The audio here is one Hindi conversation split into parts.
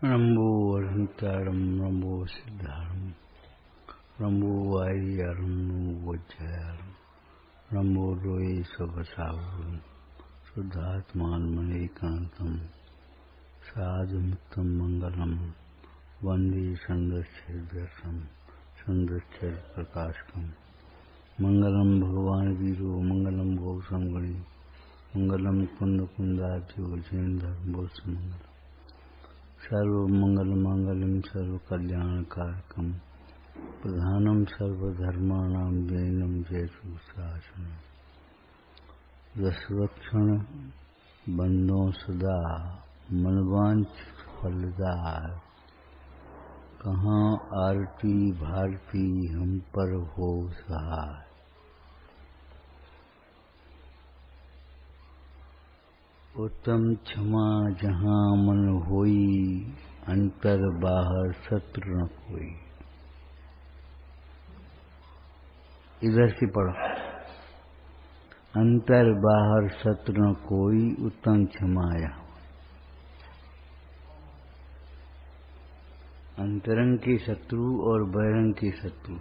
रंभो वरंतारं रंभो सिद्धारं रंभो वाय्यारं वज्रयारं रंभो लोये स्वसावरं शुद्धात्मान्मनेकान्तं साधुमुत्तम मंगलम वंदे संदर्शेदर्शम संदर्शेद प्रकाशकम मंगलम भगवान वीरो मंगलम गौ संगणी मंगलम कुंद कुंदाद्यो जैन धर्मो मंगलम सर्व मंगल मंगलम सर्व कल्याण कारकम प्रधानम सर्वधर्माणां जैनम जयतु शासनम दशवक्षण बंदो सदा मनवांछित फलदार कहाँ आरती भारती हम पर हो सहाय। उत्तम क्षमा जहाँ मन होई अंतर बाहर शत्रु न कोई। इधर से पढ़ो, अंतर बाहर शत्रु न कोई उत्तम क्षमा यहाँ। अंतरंग के शत्रु और बहिरंग के शत्रु,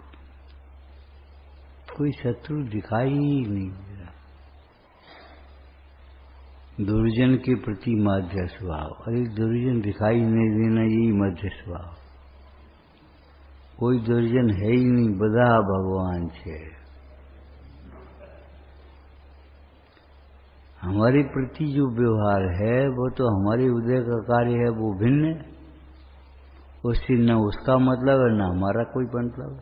कोई शत्रु दिखाई ही नहीं दे रहा। दुर्जन के प्रति मध्य स्वभाव, अरे दुर्जन दिखाई नहीं देना यही मध्य स्वभाव। कोई दुर्जन है ही नहीं, बधा भगवान छे। हमारे प्रति जो व्यवहार है वो तो हमारे उदय का कार्य है, वो भिन्न है। उससे न उसका मतलब है न हमारा कोई मतलब है।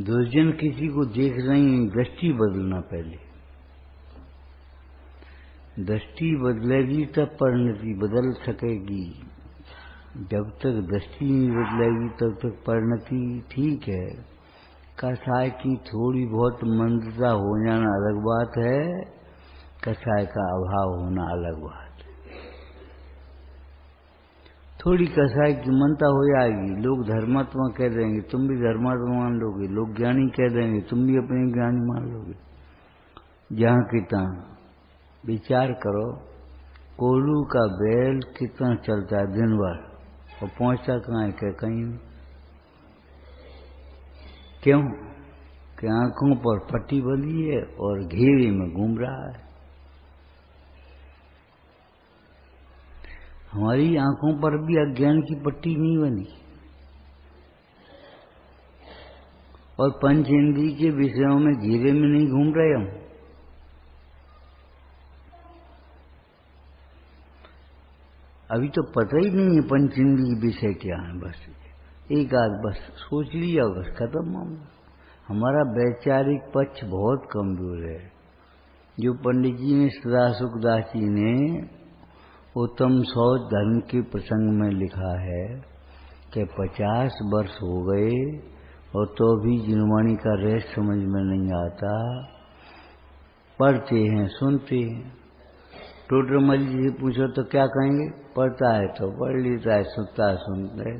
दुर्जन किसी को देख नहीं, दृष्टि बदलना पहले। दृष्टि बदलेगी तब परिणति बदल सकेगी। जब तक दृष्टि नहीं बदलेगी तब तक परिणति ठीक है। कसाय की थोड़ी बहुत मंदता हो जाना अलग बात है, कसाय का अभाव होना अलग बात है। थोड़ी कसाय की मनता हो जाएगी, लोग धर्मात्मा कह देंगे, तुम भी धर्मात्मा मान लोगे। लोग ज्ञानी कह देंगे, तुम भी अपने ज्ञानी मान लोगे। जहाँ की तहाँ विचार करो, कोल्हू का बैल कितना चलता है दिन भर और पहुंचता कहाँ है? क्या कहीं नहीं। क्यों? कि आंखों पर पट्टी बंधी है और घेरे में घूम रहा है। हमारी आंखों पर भी अज्ञान की पट्टी नहीं बनी और पंच इंद्रिय के विषयों में घेरे में नहीं घूम रहे हम। अभी तो पता ही नहीं है पंच इंद्रिय विषय क्या है। बस एक आध बस सोच लिया, बस खत्म मामला। हमारा वैचारिक पक्ष बहुत कमजोर है। जो पंडित जी ने सदा सुखदास जी ने उत्तम शौच धर्म के प्रसंग में लिखा है कि 50 वर्ष हो गए और तो भी जिनवाणी का रहस्य समझ में नहीं आता। पढ़ते हैं, सुनते हैं। टोटरमल जी से पूछो तो क्या कहेंगे? पढ़ता है तो पढ़ लेता है, सुनता है सुनता है,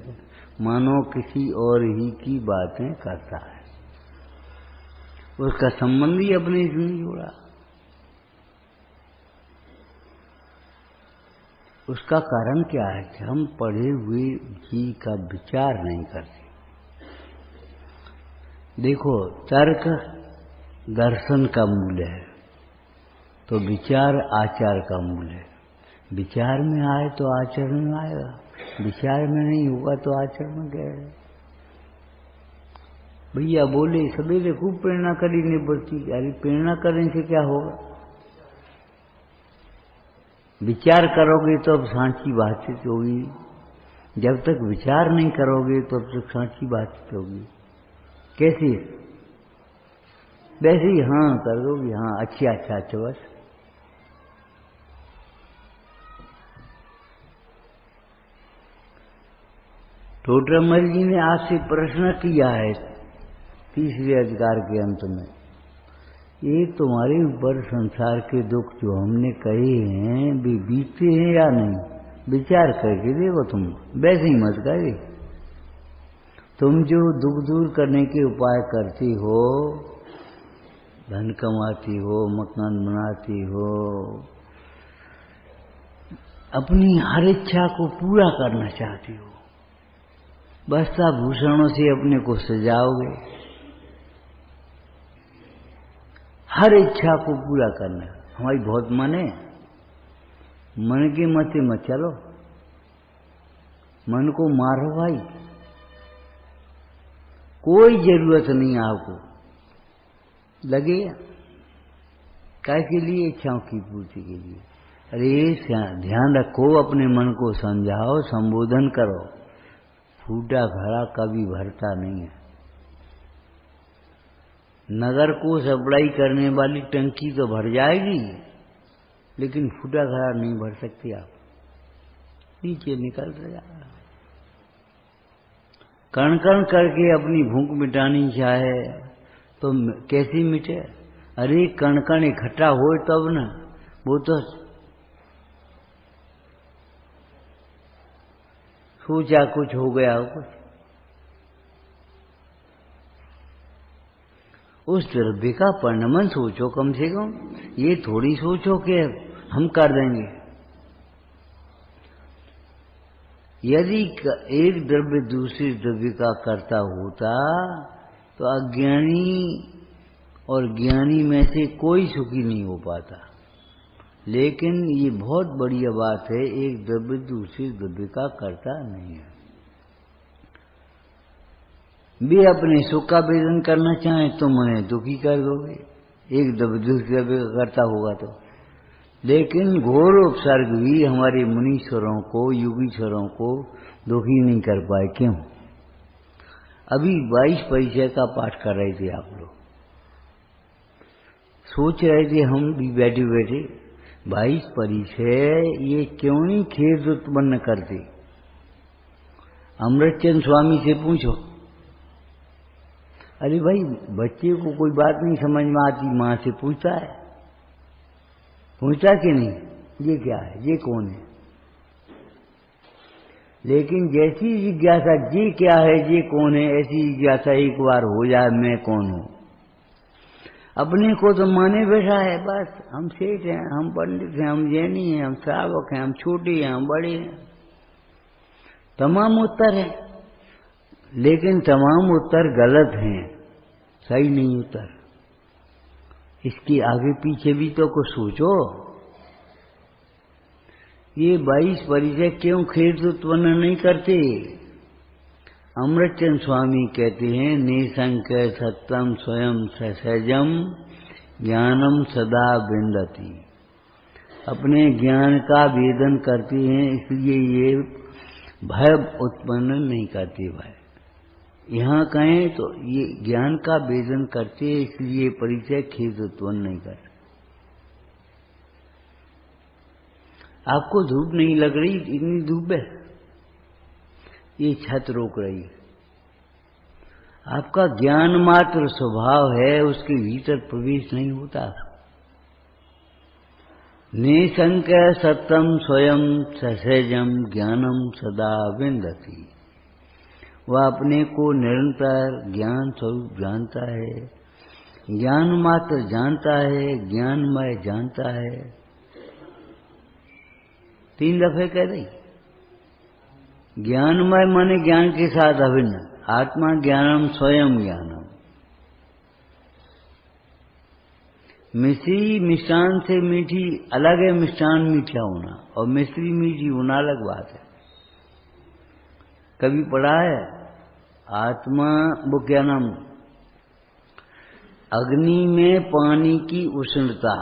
मानो किसी और ही की बातें करता है। उसका संबंध ही अपने से नहीं जुड़ा। उसका कारण क्या है कि हम पढ़े हुए जी का विचार नहीं करते। देखो, तर्क दर्शन का मूल है तो विचार आचार का मूल है। विचार में आए तो आचरण में आएगा, विचार में नहीं होगा तो आचरण में क्या है? भैया बोले सवेरे खूब प्रेरणा करनी पड़ती। अरे प्रेरणा करने से क्या होगा? विचार करोगे तो अब सांची बातचीत होगी। जब तक विचार नहीं करोगे तो अब तक सांची बातचीत होगी। कैसी? वैसे ही हाँ कर दोगे, हाँ अच्छा अच्छा अच्छा बस। टोटरमल जी ने आपसे प्रश्न किया है तीसरे अधिकार के अंत में, ये तुम्हारे ऊपर संसार के दुख जो हमने कहे हैं वे बीतते हैं या नहीं? विचार करके देखो। तुम वैसे ही मत करे। तुम जो दुख दूर करने के उपाय करते हो धन कमाती हो, मकान बनाती हो, अपनी हर इच्छा को पूरा करना चाहती हो, वस्त्र भूषणों से अपने को सजाओगे, हर इच्छा को पूरा करना। हमारी बहुत मन है, मन के मते मत चलो, मन को मारो भाई, कोई जरूरत नहीं आपको लगे काय के लिए, इच्छाओं की पूर्ति के लिए। अरे ध्यान रखो, अपने मन को समझाओ, संबोधन करो, फूटा घड़ा कभी भरता नहीं है। नगर को सप्लाई करने वाली टंकी तो भर जाएगी, लेकिन फूटा घड़ा नहीं भर सकती आप, नीचे निकल जाएगा। कण कण करके अपनी भूख मिटानी चाहे तो कैसी मिटे? अरे कण कण इकट्ठा हो तब ना, वो तो सोचा कुछ हो गया हो कुछ, उस द्रव्य का परिणमन सोचो कम से कम, ये थोड़ी सोचो कि हम कर देंगे। यदि एक द्रव्य दूसरे द्रव्य का कर्ता होता तो अज्ञानी और ज्ञानी में से कोई सुखी नहीं हो पाता। लेकिन ये बहुत बढ़िया बात है, एक द्रव्य दूसरे द्रव्य का कर्ता नहीं है। वे अपने सुख का वेदन करना चाहें तो मैं दुखी कर दोगे, एक द्रव्य दूसरे द्रव्य का कर्ता होगा तो। लेकिन घोर उपसर्ग भी हमारे मुनीश्वरों को, योगीश्वरों को दुखी नहीं कर पाए। क्यों? अभी 22 परिचय का पाठ कर रहे थे आप लोग, सोच रहे थे हम भी बैठे बैठे 22 परिचय ये क्यों नहीं खेद उत्पन्न करते। अमृतचंद स्वामी से पूछो, अरे भाई बच्चे को कोई बात नहीं समझ में आती, माँ से पूछता है, पूछता कि नहीं, ये क्या है, ये कौन है? लेकिन जैसी जिज्ञासा ये क्या है, ये कौन है, ऐसी जिज्ञासा एक बार हो जाए मैं कौन हूं, अपने को तो माने बैठा है बस, हम सेठ हैं, हम पंडित हैं, हम जैनी हैं, हम श्रावक हैं, हम छोटे हैं, हम बड़े हैं, तमाम उत्तर है। लेकिन तमाम उत्तर गलत हैं, सही नहीं उत्तर। इसके आगे पीछे भी तो कुछ सोचो। ये 22 परिचय क्यों खेद उत्पन्न नहीं करते? अमृतचंद स्वामी कहते हैं, निसंक सत्यम स्वयं सहजम ज्ञानम सदा विंदति। अपने ज्ञान का वेदन करते हैं, इसलिए ये भय उत्पन्न नहीं करते। भय यहाँ कहें तो ये ज्ञान का वेदन करते, इसलिए परिचय खेद उत्पन्न नहीं करते। आपको धूप नहीं लग रही, इतनी धूप है, ये छत रोक रही है। आपका ज्ञान मात्र स्वभाव है, उसके भीतर प्रवेश नहीं होता। निसंक सत्यम स्वयं सहजम ज्ञानम सदा विंदति। वह अपने को निरंतर ज्ञान स्वरूप जानता है, ज्ञान मात्र जानता है, ज्ञानमय जानता है। 3 दफे कह रही, ज्ञानमय माने ज्ञान के साथ अभिन्न, आत्मा ज्ञानम स्वयं ज्ञानम। मिश्री मिष्टान से मीठी अलग है, मिष्टान मीठा होना और मिश्री मीठी होना अलग बात है। कभी पढ़ा है आत्मा, वो क्या नाम, अग्नि में पानी की उष्णता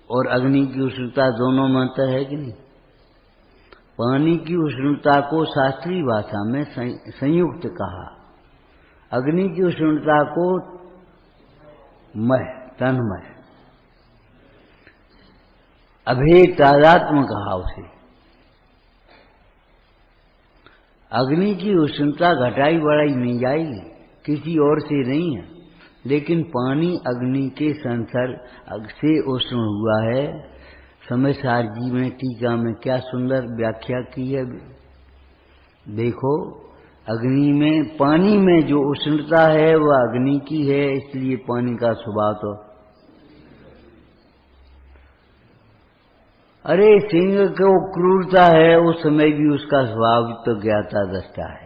और अग्नि की उष्णता दोनों में अंतर है कि नहीं? पानी की उष्णता को शास्त्रीय भाषा में संयुक्त कहा, अग्नि की उष्णता को मय, तन्मय, अभेद तादात्म्य कहा उसे। अग्नि की उष्णता घटाई बढ़ाई नहीं जाएगी, किसी और से नहीं है, लेकिन पानी अग्नि के संसर्ग से उष्ण हुआ है। समयसार जी में टीका में क्या सुंदर व्याख्या की है, देखो। अग्नि में, पानी में जो उष्णता है वह अग्नि की है, इसलिए पानी का स्वभाव तो। अरे सिंह को क्रूरता है, उस समय भी उसका स्वभाव तो ज्ञाता दृष्टा है।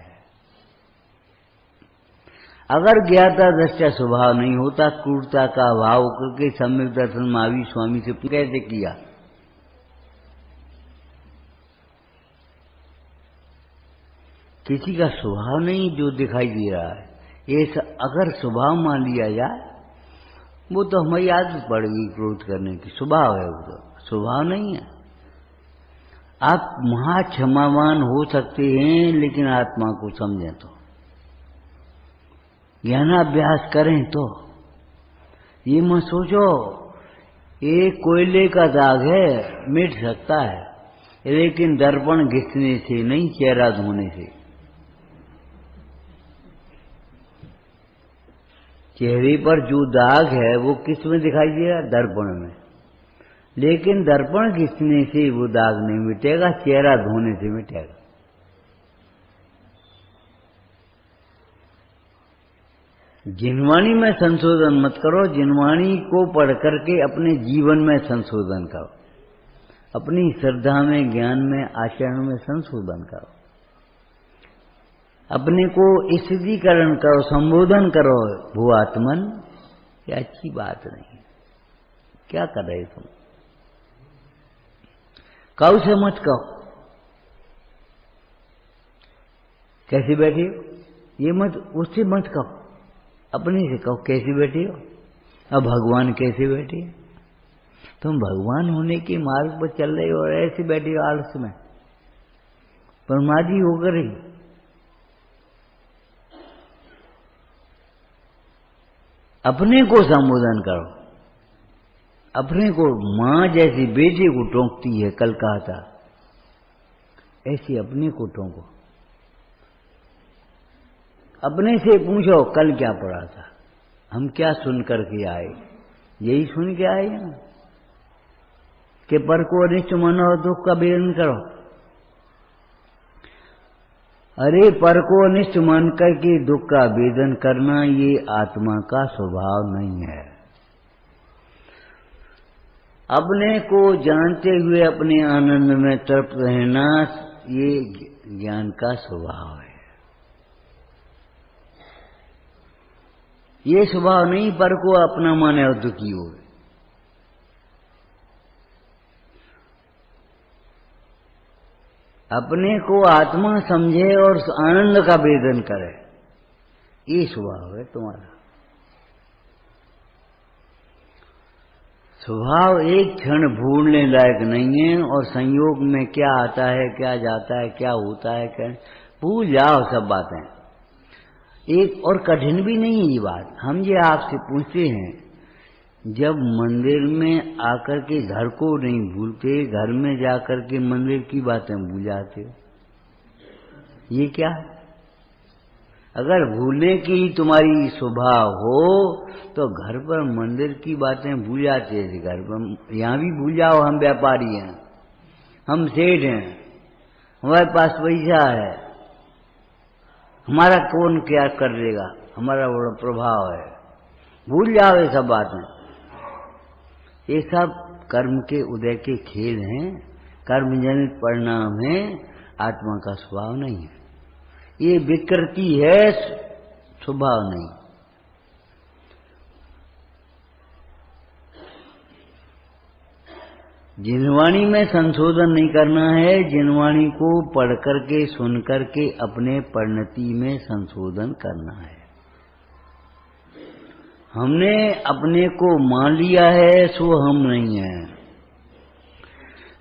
अगर ज्ञाता दृष्टा स्वभाव नहीं होता, क्रूरता का भाव करके सम्यक दर्शन महावीर स्वामी से कैसे किया? किसी का स्वभाव नहीं जो दिखाई दे रहा है, ये अगर स्वभाव मान लिया जाए, वो तो हमारी आदत पड़ गई क्रोध करने की, स्वभाव है, वो तो स्वभाव नहीं है। आप महा क्षमावान हो सकते हैं, लेकिन आत्मा को समझें तो, ज्ञानाभ्यास करें तो। ये मत सोचो एक कोयले का दाग है, मिट सकता है, लेकिन दर्पण घिसने से नहीं, चेहरा धोने से। चेहरे पर जो दाग है वो किस में दिखाई देगा? दर्पण में। लेकिन दर्पण घिसने से वो दाग नहीं मिटेगा, चेहरा धोने से मिटेगा। जिनवाणी में संशोधन मत करो, जिनवाणी को पढ़ करके अपने जीवन में संशोधन करो, अपनी श्रद्धा में, ज्ञान में, आचरण में संशोधन करो, अपने को स्थितीकरण करो, संबोधन करो। भू आत्मन, ये अच्छी बात नहीं। क्या कर रहे तुम? कौ से मत कहो, कैसे बैठे हो, ये मत, उससे मत कहो, अपने से कहो कैसे बैठे हो। अब भगवान कैसे बैठे? तुम भगवान होने के मार्ग पर चल रहे हो और ऐसे बैठे हो आलस में, प्रमादी होकर ही। अपने को संबोधन करो, अपने को मां जैसी बेटे को टोंकती है, कल कहा था, ऐसे अपने को टोंको। अपने से पूछो कल क्या पढ़ा था, हम क्या सुन करके आए, यही सुन के आए ना कि पर को अनिष्ट मानो और दुख का वेदन करो। अरे पर को अनिष्ट मान करके दुख का वेदन करना ये आत्मा का स्वभाव नहीं है। अपने को जानते हुए अपने आनंद में तृप्त रहना ये ज्ञान का स्वभाव है। ये स्वभाव नहीं पर को अपना माने और दुखी हो। अपने को आत्मा समझे और आनंद का वेदन करे, ये स्वभाव है तुम्हारा। स्वभाव एक क्षण भूलने लायक नहीं है, और संयोग में क्या आता है, क्या जाता है, क्या होता है, क्या भूल जाओ सब बातें। एक और कठिन भी नहीं है ये बात। हम ये आपसे पूछते हैं, जब मंदिर में आकर के घर को नहीं भूलते, घर में जाकर के मंदिर की बातें भूल जाते हो, ये क्या है? अगर भूलने की तुम्हारी स्वभाव हो तो घर पर मंदिर की बातें भूल जाते हैं। घर पर यहाँ भी भूल जाओ, हम व्यापारी हैं, हम सेठ हैं, हमारे पास पैसा है, हमारा कौन क्या कर देगा, हमारा बड़ा प्रभाव है, भूल जाओ ये सब बातें। ये सब कर्म के उदय के खेल हैं, कर्मजनित परिणाम है, आत्मा का स्वभाव नहीं है। ये विकृति है, स्वभाव नहीं। जिनवाणी में संशोधन नहीं करना है, जिनवाणी को पढ़ करके सुन करके अपने परिणति में संशोधन करना है। हमने अपने को मान लिया है, सो हम नहीं है।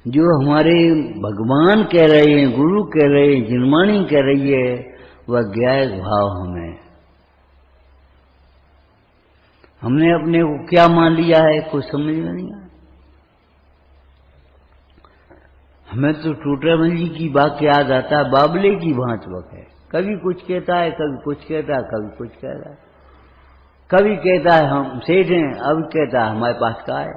जो हमारे भगवान कह रहे हैं, गुरु कह रहे हैं, जिनवाणी कह रही है, वह ज्ञायक भाव हमें। हमने अपने को क्या मान लिया है, कुछ समझ में नहीं आया। हमें तो टूटरमल जी की बात याद आता है, बाबले की भांत वक्त है, कभी कुछ कहता है, कभी कुछ कहता है, कभी कुछ कहता है, कभी कहता है हम सेठ हैं, अब कहता है हमारे पास का है।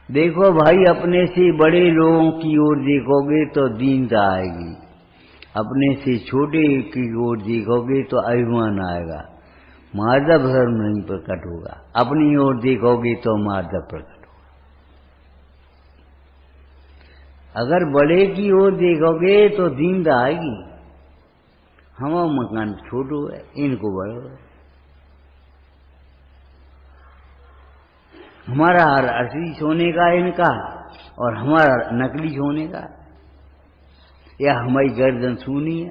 देखो भाई, अपने से बड़े लोगों की ओर देखोगे तो दीनता आएगी, अपने से छोटे की ओर देखोगे तो अभिमान आएगा, माधव धर्म नहीं प्रकट होगा। अपनी ओर देखोगे तो माधव प्रकट होगा। अगर बड़े की ओर देखोगे तो दीनता आएगी, हमारा मकान छोटो है, इनको बड़ो है, हमारा असली सोने का इनका और हमारा नकली सोने का, या हमारी गर्दन सूनी है।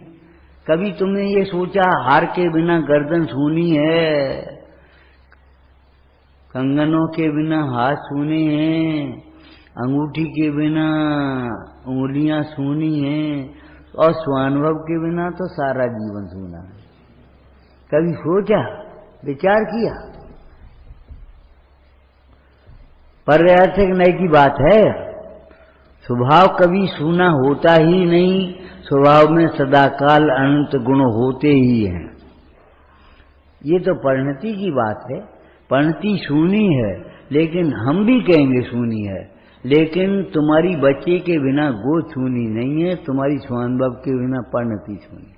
कभी तुमने ये सोचा हार के बिना गर्दन सूनी है, कंगनों के बिना हाथ सूने हैं, अंगूठी के बिना उंगलियां सूनी हैं, और स्वानुभव के बिना तो सारा जीवन सूना है। कभी सोचा, विचार किया? पर्यार्थक नय की बात है। स्वभाव कभी सूना होता ही नहीं, स्वभाव में सदाकाल अनंत गुण होते ही हैं। ये तो परिणति की बात है। परिणति सूनी है, लेकिन हम भी कहेंगे सूनी है, लेकिन तुम्हारी बच्चे के बिना गोद सूनी नहीं है, तुम्हारी स्वानुभव के बिना परिणति सूनी।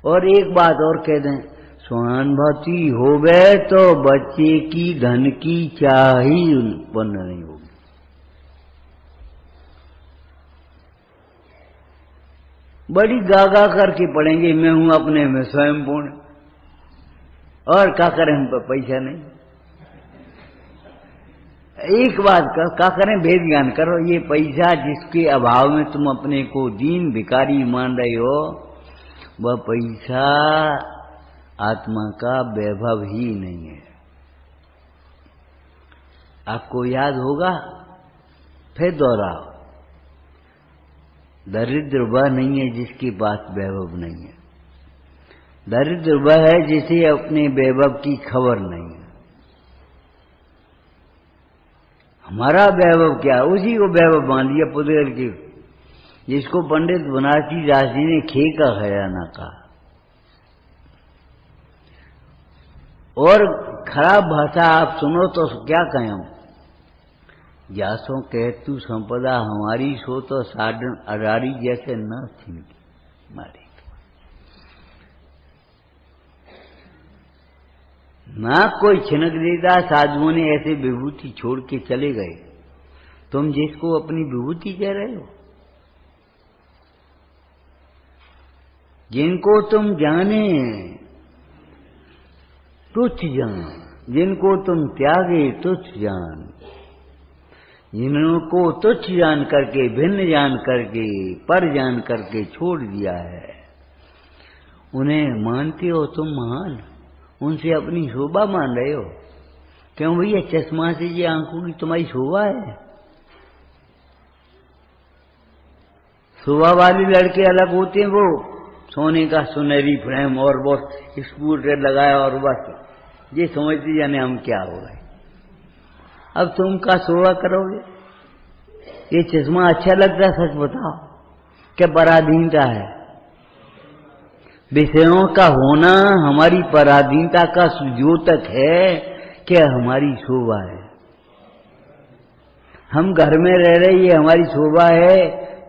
और एक बात और कह दें, स्वानुभूति होवे तो बच्चे की धन की चाह ही उत्पन्न नहीं होगी। बड़ी गागा करके पढ़ेंगे, मैं हूं अपने में स्वयं पूर्ण, और क्या करें, हम पर पैसा नहीं। एक बात क्या करें, भेद ज्ञान करो। ये पैसा जिसके अभाव में तुम अपने को दीन भिखारी मान रहे हो, वह पैसा आत्मा का वैभव ही नहीं है। आपको याद होगा, फिर दोहराओ, दरिद्र वह नहीं है जिसके पास वैभव नहीं है। दरिद्र वह है जिसे अपने वैभव की खबर नहीं है। हमारा वैभव क्या, उसी को वैभव मान लिया पुदेर के, जिसको पंडित बनारसी दास जी ने खे का खजाना कहा। और खराब भाषा आप सुनो तो क्या कहें, जासो कह तू संपदा हमारी, सो तो साधन अरारी जैसे न छिनकी मारी। ना कोई छिनक देता। साधुओं ने ऐसे विभूति छोड़ के चले गए। तुम जिसको अपनी विभूति कह रहे हो, जिनको तुम जाने तुच्छ जान, जिनको तुम त्यागे तुच्छ जान, जिनको तुच्छ जान करके, भिन्न जान करके, पर जान करके छोड़ दिया है, उन्हें मानते हो तुम महान, उनसे अपनी शोभा मान रहे हो। क्यों भैया, चश्मा से ये आंखों की तुम्हारी शोभा है? शोभा वाले लड़के अलग होते हैं, वो सोने का सुनहरी फ्रेम और वो स्कूटर लगाया और बस ये समझते जाने हम क्या हो गए। अब तुम का शोभा करोगे? ये चश्मा अच्छा लगता है, सच बताओ, क्या पराधीनता है? विषयों का होना हमारी पराधीनता का सुद्योतक है, क्या हमारी शोभा है? हम घर में रह रहे, ये हमारी शोभा है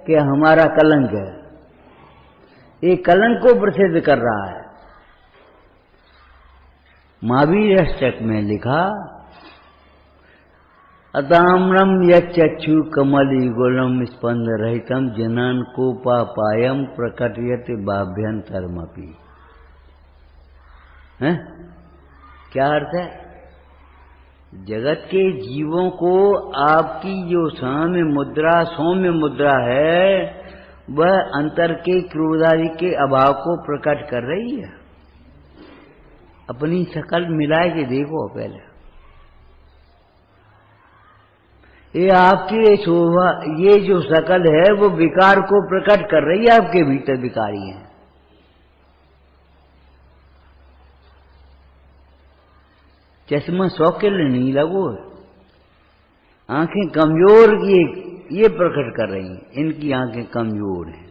कि हमारा कलंक है? ये कलंक को प्रसिद्ध कर रहा है। महावीर अष्टक में लिखा, अताम्रम यच्चक्षु कमली गुणम स्पंद रहितम जनान को पापायम प्रकटयत बाभ्यंतरमपि। क्या अर्थ है? जगत के जीवों को आपकी जो सौम्य मुद्रा है, वह अंतर के क्रोधादि के अभाव को प्रकट कर रही है। अपनी शकल मिला के देखो पहले। ये आपकी शोभा, ये जो शकल है वो विकार को प्रकट कर रही है, आपके भीतर विकारी है। चश्मा शौक के लिए नहीं लगो, आंखें कमजोर ये प्रकट कर रही हैं, इनकी आंखें कमजोर हैं।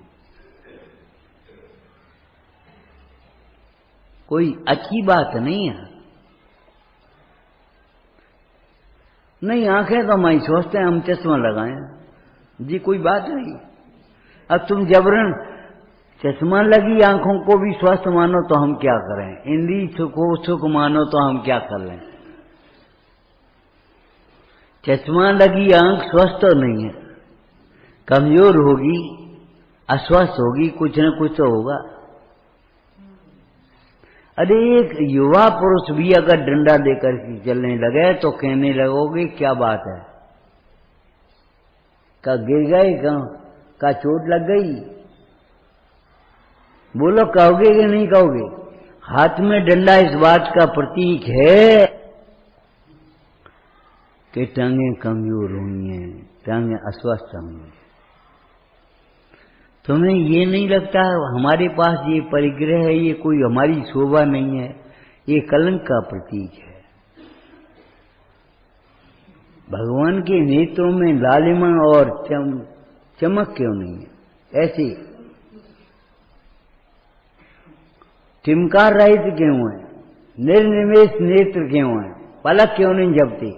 कोई अच्छी बात नहीं है। नहीं, आंखें तो हमारी सोचते हैं हम चश्मा लगाएं जी, कोई बात नहीं। अब तुम जबरन चश्मा लगी आंखों को भी स्वस्थ मानो तो हम क्या करें, इंद्री को सुख मानो तो हम क्या कर लें। चश्मा लगी आंख स्वस्थ तो नहीं है, कमजोर होगी, अस्वस्थ होगी, कुछ न कुछ तो होगा। अरे एक युवा पुरुष भी अगर डंडा लेकर के चलने लगे तो कहने लगोगे क्या बात है, का गिर गए, का चोट लग गई, बोलो कहोगे कि नहीं कहोगे। हाथ में डंडा इस बात का प्रतीक है कि टांगें कमजोर हुई हैं, टांगें अस्वस्थ हुई हैं। तुम्हें ये नहीं लगता हमारे पास ये परिग्रह है, ये कोई हमारी शोभा नहीं है, ये कलंक का प्रतीक है। भगवान के नेत्रों में लालिमा और चमक क्यों नहीं है, ऐसे टिमकार रहित क्यों है, निर्निमेष नेत्र क्यों है, पलक क्यों नहीं झपते।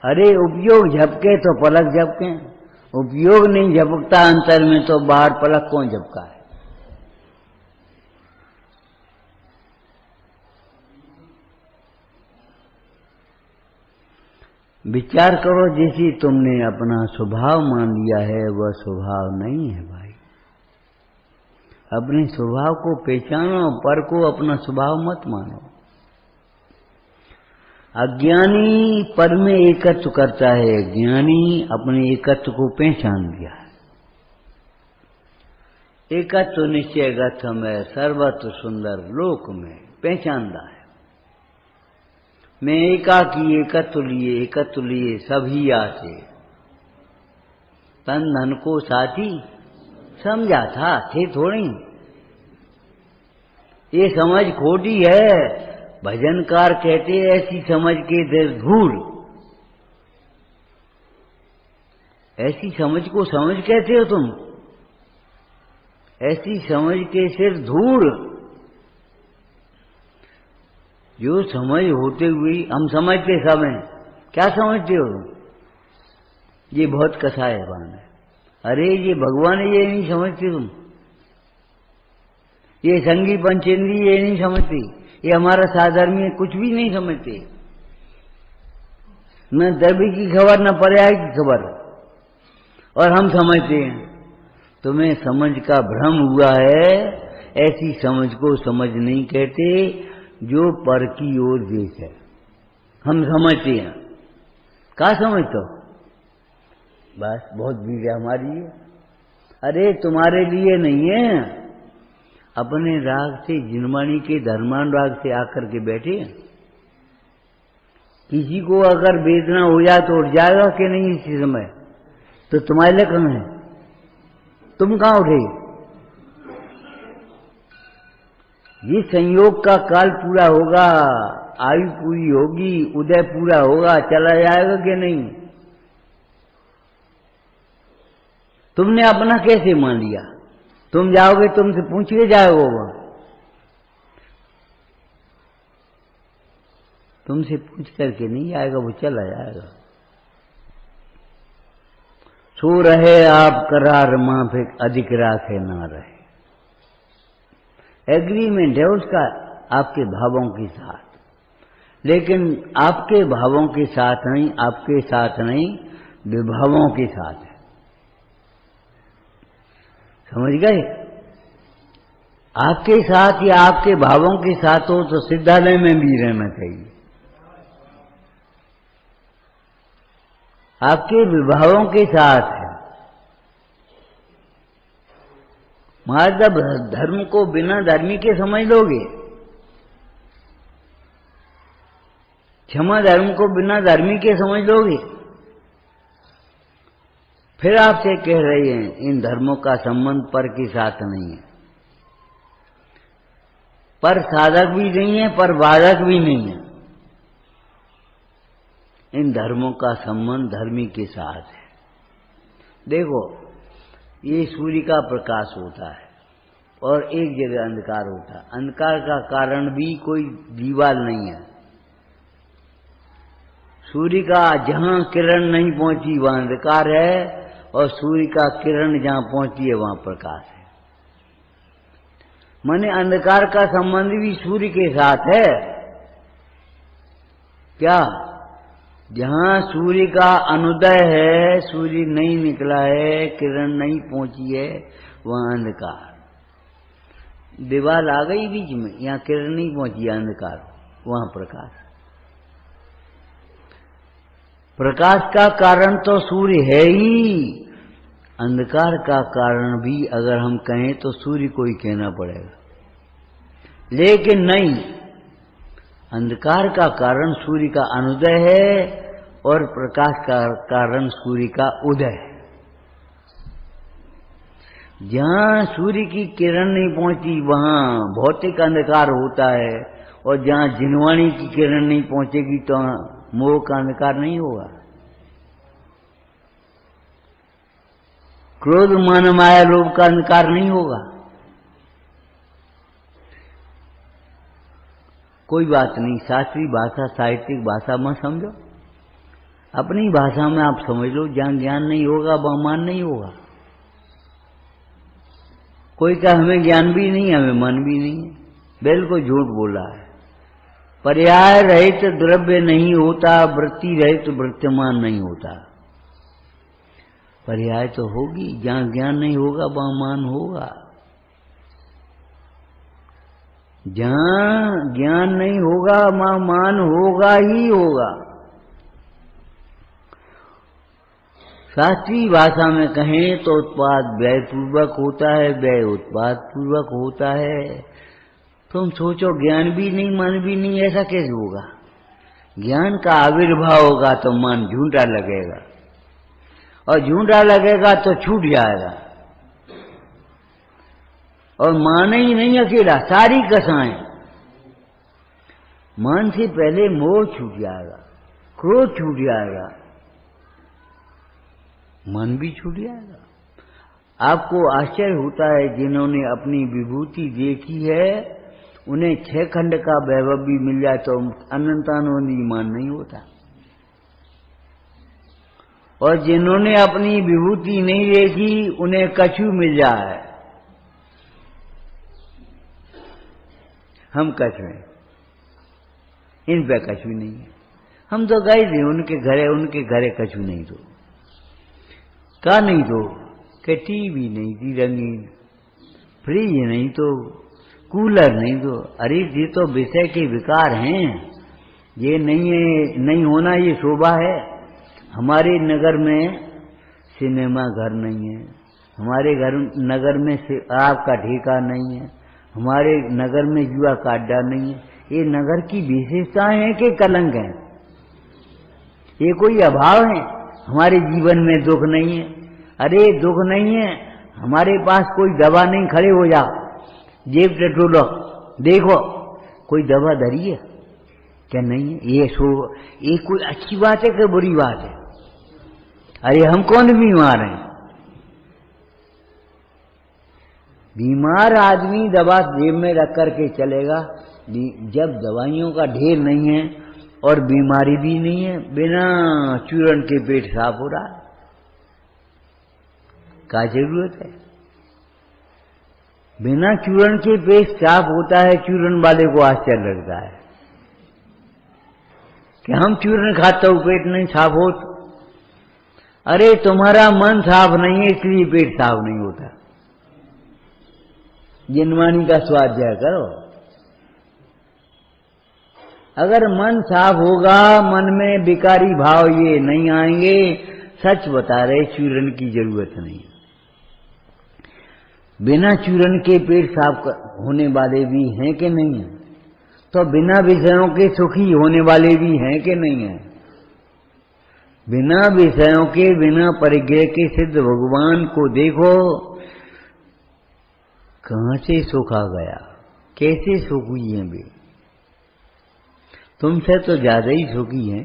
अरे उपयोग झपके तो पलक झपके, उपयोग नहीं झपकता अंतर में तो बाहर पलक कौन झपका है। विचार करो, जैसे तुमने अपना स्वभाव मान लिया है वह स्वभाव नहीं है भाई। अपने स्वभाव को पहचानो, पर को अपना स्वभाव मत मानो। अज्ञानी पर में एकत्व करता है, ज्ञानी अपने एकत्व को पहचान लिया है। एकत्व निश्चय गथम है, सर्वत्र सुंदर लोक में पहचानता है। मैं एकाकी एकत्व लिए सभी आसे, तन धन को साथी समझा था, थे थोड़ी। ये समझ खोटी है। भजनकार कहते ऐसी समझ के दिल धूल, ऐसी समझ को समझ कहते हो तुम, ऐसी समझ के सिर धूल। जो समझ होते हुए हम समझते सब हैं, क्या समझते हो तुम? ये बहुत कसा है बान है। अरे ये भगवान ये नहीं समझते तुम, ये संगी पंचेंद्री ये नहीं समझती, ये हमारा साधर्मी कुछ भी नहीं समझते, न दरबी की खबर न पर्याय की खबर, और हम समझते हैं। तुम्हें समझ का भ्रम हुआ है। ऐसी समझ को समझ नहीं कहते जो पर की ओर देश है। हम समझते हैं, क्या समझते हो? बस बहुत भीड़ है हमारी है। अरे तुम्हारे लिए नहीं है, अपने राग से जिनवाणी के धर्मान राग से आकर के बैठे। किसी को अगर वेदना हो जाए तो उठ जाएगा कि नहीं इसी समय, तो तुम्हारे लिए कौन है, तुम कहां उठे? ये संयोग का काल पूरा होगा, आयु पूरी होगी, उदय पूरा होगा, चला जाएगा कि नहीं? तुमने अपना कैसे मान लिया? तुम जाओगे तुमसे पूछ के जाओगे, वहां तुमसे पूछ करके नहीं आएगा, वो चला जाएगा। सो रहे आप करार माफिक, अधिक राखे ना रहे। एग्रीमेंट है उसका आपके भावों के साथ, लेकिन आपके भावों के साथ नहीं, आपके साथ नहीं, विभावों के साथ है। समझ गए? आपके साथ या आपके भावों के साथ हो तो सिद्धालय में भी रहना चाहिए। आपके विभावों के साथ है। महाराज धर्म को बिना धर्मी के समझ लोगे, क्षमा धर्म को बिना धर्मी के समझ लोगे, फिर आपसे कह रहे हैं इन धर्मों का संबंध पर के साथ नहीं है, पर साधक भी नहीं है, पर बाधक भी नहीं है। इन धर्मों का संबंध धर्मी के साथ है। देखो, ये सूर्य का प्रकाश होता है और एक जगह अंधकार होता है। अंधकार का कारण भी कोई दीवार नहीं है, सूर्य का जहां किरण नहीं पहुंची वहां अंधकार है, और सूर्य का किरण जहां पहुंची है वहां प्रकाश है। माने अंधकार का संबंध भी सूर्य के साथ है। क्या? जहां सूर्य का अनुदय है, सूर्य नहीं निकला है, किरण नहीं पहुंची है, वहां अंधकार। दीवार आ गई बीच में, यहां किरण नहीं पहुंची, अंधकार, वहां प्रकाश। प्रकाश का कारण तो सूर्य है ही, अंधकार का कारण भी अगर हम कहें तो सूर्य को ही कहना पड़ेगा। लेकिन नहीं, अंधकार का कारण सूर्य का अनुदय है और प्रकाश का कारण सूर्य का उदय है। जहां सूर्य की किरण नहीं पहुंची वहां भौतिक अंधकार होता है, और जहां जिनवाणी की किरण नहीं पहुंचेगी तो मोह का अंधकार नहीं होगा। क्रोध मान माया लोभ का अंधकार नहीं होगा। कोई बात नहीं, शास्त्रीय भाषा साहित्यिक भाषा में समझो, अपनी भाषा में आप समझ लो। जहां ज्ञान नहीं होगा वहां मान नहीं होगा। कोई का हमें ज्ञान भी नहीं, हमें मन भी नहीं है, बिल्कुल झूठ बोला है। पर्याय रहित द्रव्य नहीं होता, वृत्ति रहित वृत्तिमान नहीं होता। पर्याय तो होगी, जहां ज्ञान नहीं होगा वहां मान होगा। जहां ज्ञान नहीं होगा वहां मान होगा ही होगा। शास्त्रीय भाषा में कहें तो उत्पाद व्यय पूर्वक होता है, व्यय उत्पाद पूर्वक होता है। तुम सोचो ज्ञान भी नहीं मन भी नहीं, ऐसा कैसे होगा? ज्ञान का आविर्भाव होगा तो मन झूठा लगेगा, और झूठा लगेगा तो छूट जाएगा। और माने ही नहीं अकेला, सारी कसाएं। मन से पहले मोह छूट जाएगा, क्रोध छूट जाएगा, मन भी छूट जाएगा। आपको आश्चर्य होता है, जिन्होंने अपनी विभूति देखी है उन्हें 6 खंड का वैभव भी मिल जाए तो अनंतानंद मान नहीं होता। और जिन्होंने अपनी विभूति नहीं देखी उन्हें कछु मिल जाए, हम कछु हैं, इन पे कछु नहीं है। हम तो गए थे उनके घरे कछु नहीं दो। का नहीं दो? कि टीवी नहीं थी रंगीन, फ्रिज नहीं तो, कूलर नहीं दो। अरे ये तो विषय के विकार हैं, ये नहीं है, नहीं होना ये शोभा है। हमारे नगर में सिनेमा घर नहीं है, हमारे नगर में शराब का ठेका नहीं है, हमारे नगर में जुआ का अड्डा नहीं है। ये नगर की विशेषताएं हैं कि कलंक है? ये कोई अभाव है? हमारे जीवन में दुख नहीं है? अरे दुख नहीं है, हमारे पास कोई दवा नहीं, खड़े हो जा, जेब टटोलो, देखो कोई दवा धरी है क्या? नहीं है। ये कोई अच्छी बात है कि बुरी बात है? अरे हम कौन बीमार हैं? बीमार आदमी दवा जेब में रख करके चलेगा। जब दवाइयों का ढेर नहीं है और बीमारी भी नहीं है, बिना चूर्ण के पेट साफ हो रहा, क्या जरूरत है? बिना चूर्ण के पेट साफ होता है, चूर्ण वाले को आश्चर्य लगता है कि हम चूर्ण खाते हो पेट नहीं साफ हो। अरे तुम्हारा मन साफ नहीं है इसलिए पेट साफ नहीं होता। जिनवाणी का स्वाध्याय करो। अगर मन साफ होगा, मन में विकारी भाव ये नहीं आएंगे। सच बता रहे, चूर्ण की जरूरत नहीं। बिना चूर्ण के पेट साफ होने वाले भी हैं कि नहीं है? तो बिना विषयों के सुखी होने वाले भी हैं कि नहीं है? बिना विषयों के, बिना परिग्रह के सिद्ध भगवान को देखो, कहां से सुख आ गया, कैसे सुख हुई है वे? तुमसे तो ज्यादा ही सुखी हैं।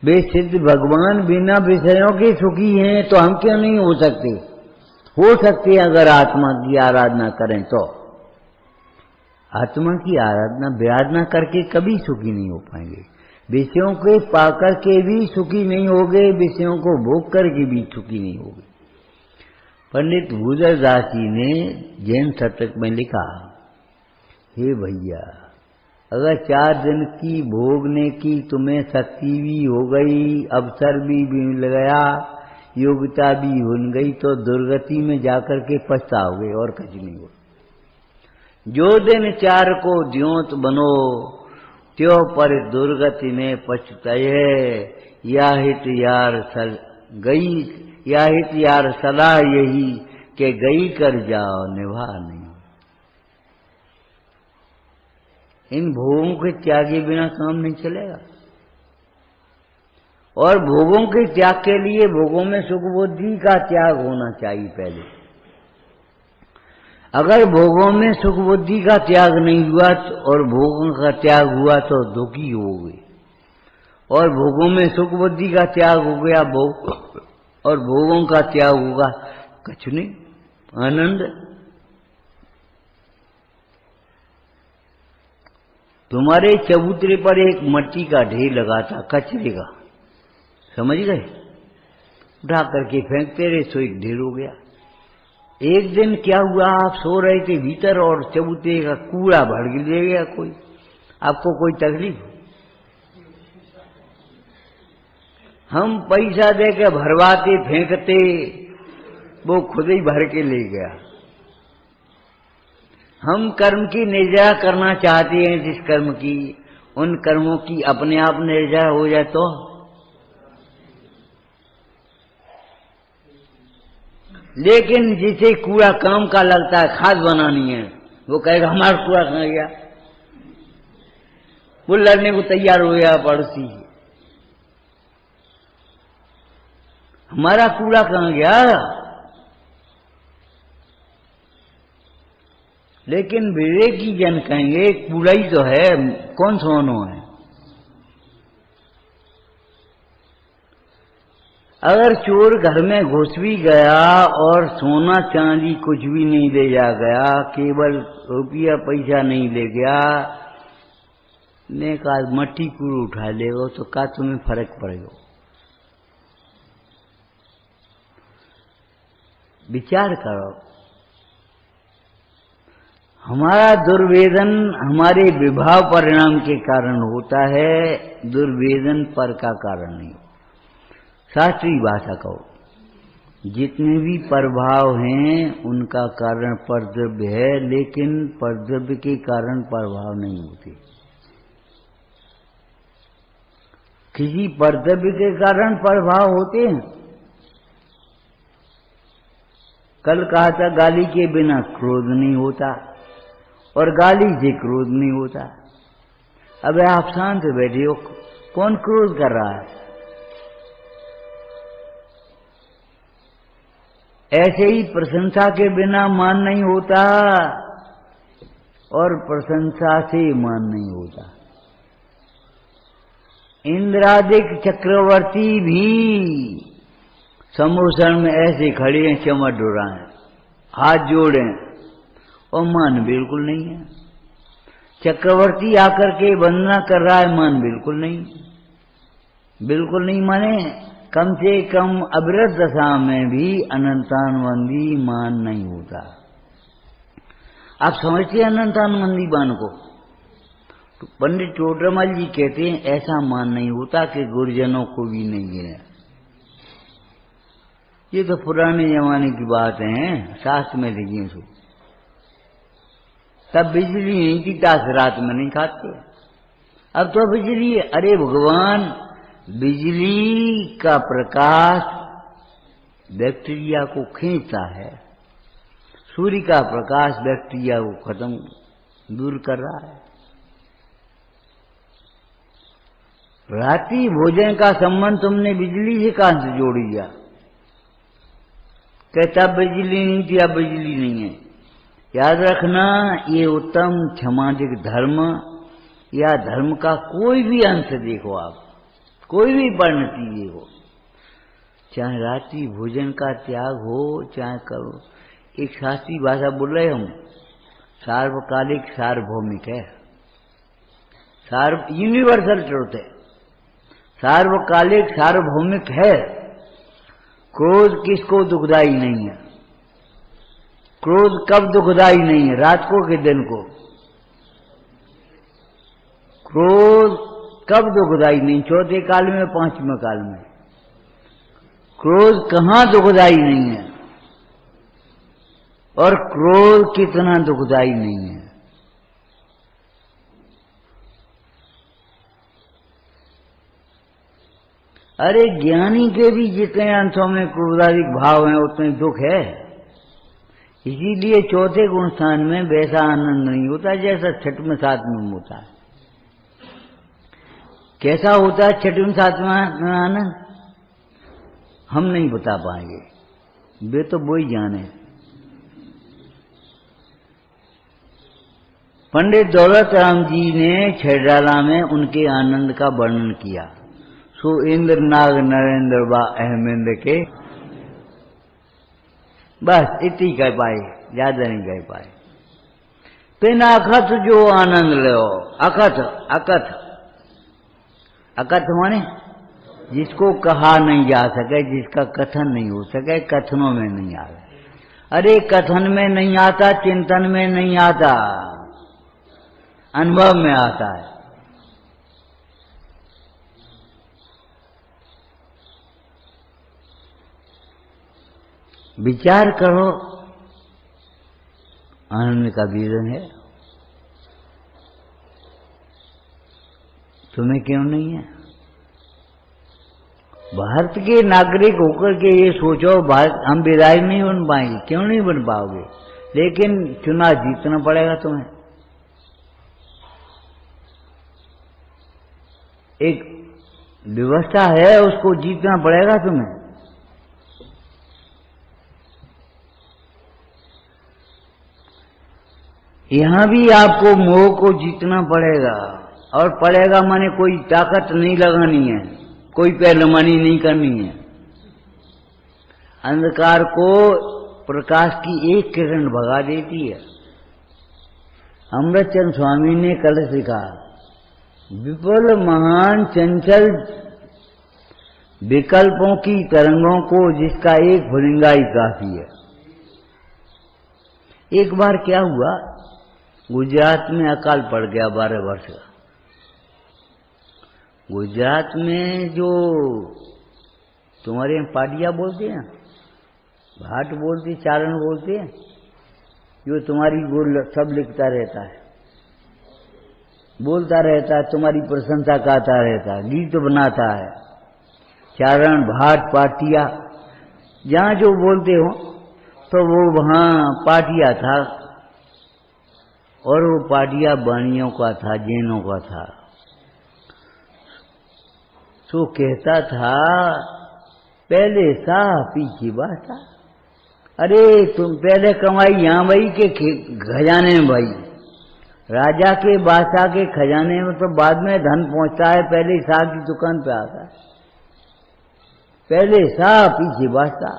वे सिद्ध भगवान बिना विषयों के सुखी हैं, तो हम क्यों नहीं हो सकते? हो सकते अगर आत्मा की आराधना करें तो। आत्मा की आराधना करके कभी सुखी नहीं हो पाएंगे। विषयों के पाकर के भी सुखी नहीं होगे, विषयों को भोग करके भी सुखी नहीं होगे। पंडित भूदरदास जी ने जैन शतक में लिखा, हे भैया, अगर 4 दिन की भोगने की तुम्हें शक्ति भी हो गई, अवसर भी मिल गया, योग्यता भी बन गई, तो दुर्गति में जाकर के पछताओगे और कुछ नहीं हो। जो दिन 4 को ज्योत बनो, त्यों पर दुर्गति में पछताए। या हित यार सलाह यही कि गई कर जाओ निभा नहीं। इन भोगों के त्यागे बिना काम नहीं चलेगा। और भोगों के त्याग के लिए भोगों में सुख बुद्धि का त्याग होना चाहिए पहले। अगर भोगों में सुख बुद्धि का त्याग नहीं हुआ और भोगों का त्याग हुआ तो दुखी हो गए, और भोगों में सुख बुद्धि का त्याग हो गया और भोगों का त्याग होगा कुछ नहीं, आनंद। तुम्हारे चबूतरे पर एक मिट्टी का ढेर लगा था, कचरे का, समझ गए, उठा करके फेंकते रहे सो एक ढेर हो गया। एक दिन क्या हुआ, आप सो रहे थे भीतर और चबूतरे का कूड़ा भर ले गया कोई, आपको कोई तकलीफ? हम पैसा दे के भरवाते फेंकते, वो खुद ही भर के ले गया। हम कर्म की निर्जरा करना चाहते हैं, जिस कर्म की, उन कर्मों की अपने आप निर्जरा हो जाए तो। लेकिन जिसे कूड़ा काम का लगता है, खाद बनानी है, वो कहेगा हमारा कूड़ा कहाँ गया, वो लड़ने को तैयार हो गया पड़ोसी, हमारा कूड़ा कहाँ गया। लेकिन विवेकी जन कहेंगे कूड़ा ही तो है, कौन सोनो है। अगर चोर घर में घुस भी गया और सोना चांदी कुछ भी नहीं ले जा गया, केवल रुपया पैसा नहीं ले गया, ने कहा मट्टी कूड़ उठा लेगा, तो क्या तुम्हें फर्क पड़ेगा? विचार करो। हमारा दुर्वेदन हमारे विभाव परिणाम के कारण होता है, दुर्वेदन पर का कारण नहीं। शास्त्रीय भाषा कहो, जितने भी प्रभाव हैं उनका कारण परद्रव्य है, लेकिन परद्रव्य के कारण प्रभाव नहीं होते। किसी परद्रव्य के कारण प्रभाव होते हैं। कल कहा था गाली के बिना क्रोध नहीं होता, और गाली से क्रोध नहीं होता। अब आप शांत बैठे हो, कौन क्रोध कर रहा है? ऐसे ही प्रशंसा के बिना मान नहीं होता, और प्रशंसा से मान नहीं होता। इंद्रादिक चक्रवर्ती भी सम्मोहन में ऐसे खड़े हैं, चमट हो रहा है, हाथ जोड़े, और मान बिल्कुल नहीं है। चक्रवर्ती आकर के वंदना कर रहा है, मान बिल्कुल नहीं, बिल्कुल नहीं माने। कम से कम अविरत दशा में भी अनंतानुबंधी मान नहीं होता। आप समझते हैं अनंतानुबंधी मान को? तो पंडित टोडरमल जी कहते हैं ऐसा मान नहीं होता कि गुरुजनों को भी नहीं है। ये तो पुराने जमाने की बात है, शास्त्र में लिखी सो। तब बिजली नहीं थी, ताश रात में नहीं खाते, अब तो बिजली है। अरे भगवान, बिजली का प्रकाश बैक्टीरिया को खींचता है, सूर्य का प्रकाश बैक्टीरिया को खत्म दूर कर रहा है। रात्रि भोजन का संबंध तुमने बिजली से कहां से जोड़ दिया? कहता बिजली नहीं थी, अब बिजली नहीं है। याद रखना, ये उत्तम क्षमादिक धर्म या धर्म का कोई भी अंश देखो, आप कोई भी परिणति देखो, चाहे रात्रि भोजन का त्याग हो, चाहे करो। एक शास्त्रीय भाषा बोल रहे हम, सार्वकालिक सार्वभौमिक है, यूनिवर्सल ट्रुथ है, सार्वकालिक सार्वभौमिक है। क्रोध किसको दुखदाई नहीं है? क्रोध कब दुखदाई नहीं है? रात को कि दिन को? क्रोध कब दुखदाई नहीं? चौथे काल में, पांचवें काल में? क्रोध कहां दुखदाई नहीं है? और क्रोध कितना दुखदाई नहीं है? अरे ज्ञानी के भी जितने अंशों में क्रोधाधिक भाव हैं उतने दुख है। इसीलिए चौथे गुण स्थान में वैसा आनंद नहीं होता जैसा छठवें सातवें होता है। कैसा होता है छठवें सातवें आनंद? हम नहीं बता पाएंगे, वे तो वो ही जाने। पंडित दौलत राम जी ने छेड़ाला में उनके आनंद का वर्णन किया। सो इंद्र नाग नरेंद्र बा अहमेंद्र के, बस इतनी कह पाए, ज्यादा नहीं कह पाए। पिन अखत जो आनंद लो, अकथ अकथ अकथ माने जिसको कहा नहीं जा सके, जिसका कथन नहीं हो सके, कथनों में नहीं आवे। अरे कथन में नहीं आता, चिंतन में नहीं आता, अनुभव में आता है। विचार करो, आनंद का बीजन है, तुम्हें क्यों नहीं है? भारत के नागरिक होकर के ये सोचो भारत हम विधायक नहीं बन पाएंगे। क्यों नहीं बन पाओगे? लेकिन चुनाव जीतना पड़ेगा तुम्हें। एक व्यवस्था है, उसको जीतना पड़ेगा तुम्हें। यहां भी आपको मोह को जीतना पड़ेगा, और पड़ेगा माने कोई ताकत नहीं लगानी है, कोई पहलवानी नहीं करनी है। अंधकार को प्रकाश की एक किरण भगा देती है। अमृतचंद स्वामी ने कल सिखा, विपुल महान चंचल विकल्पों की तरंगों को जिसका एक फुलिंगा ही काफी है। एक बार क्या हुआ, गुजरात में अकाल पड़ गया 12 वर्ष का। गुजरात में जो तुम्हारे यहाँ पाटिया बोलते हैं, भाट बोलते, चारण बोलते हैं, जो तुम्हारी गोल सब लिखता रहता है, बोलता रहता है, तुम्हारी प्रशंसा गाता रहता है, गीत बनाता है। चारण, भाट, पाटिया, जहां जो बोलते हो, तो वो वहां पाटिया था, और वो पाटिया बानियों का था, जैनों का था। तो कहता था, पहले सा पीछे बासा। अरे तुम पहले कमाई यहां भाई के खजाने में भाई, राजा के बादशाह के खजाने में तो बाद में धन पहुंचता है, पहले सा की दुकान पे आता है। पहले सा पीछे बादशाह।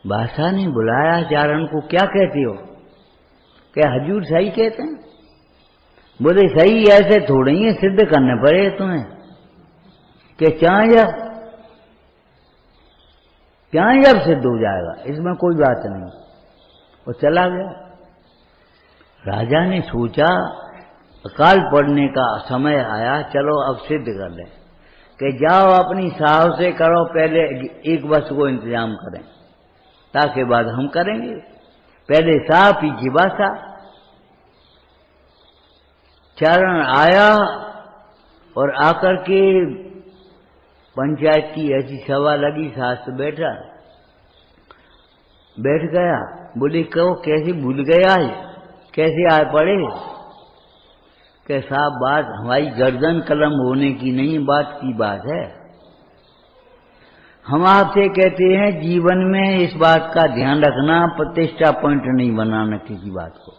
बादशाह ने बुलाया चारण को, क्या कहते हो? क्या हजूर सही कहते हैं? बोले सही ऐसे थोड़े ही सिद्ध करने पड़े तुम्हें कि क्या जब सिद्ध हो जाएगा, इसमें कोई बात नहीं। वो चला गया। राजा ने सोचा अकाल पड़ने का समय आया, चलो अब सिद्ध कर ले, कि जाओ अपनी साहब से करो, पहले एक वर्ष को इंतजाम करें, ताकि बाद हम करेंगे। पहले साह पीछे बासा। चारण आया और आकर के पंचायत की ऐसी सभा लगी, शास्त्र बैठ गया। बोले कहो कैसे भूल गया है, कैसे आ पड़े? कि साहब बात हमारी गर्दन कलम होने की नहीं, बात की बात है। हम आपसे कहते हैं जीवन में इस बात का ध्यान रखना, प्रतिष्ठा पॉइंट नहीं बनाना किसी बात को।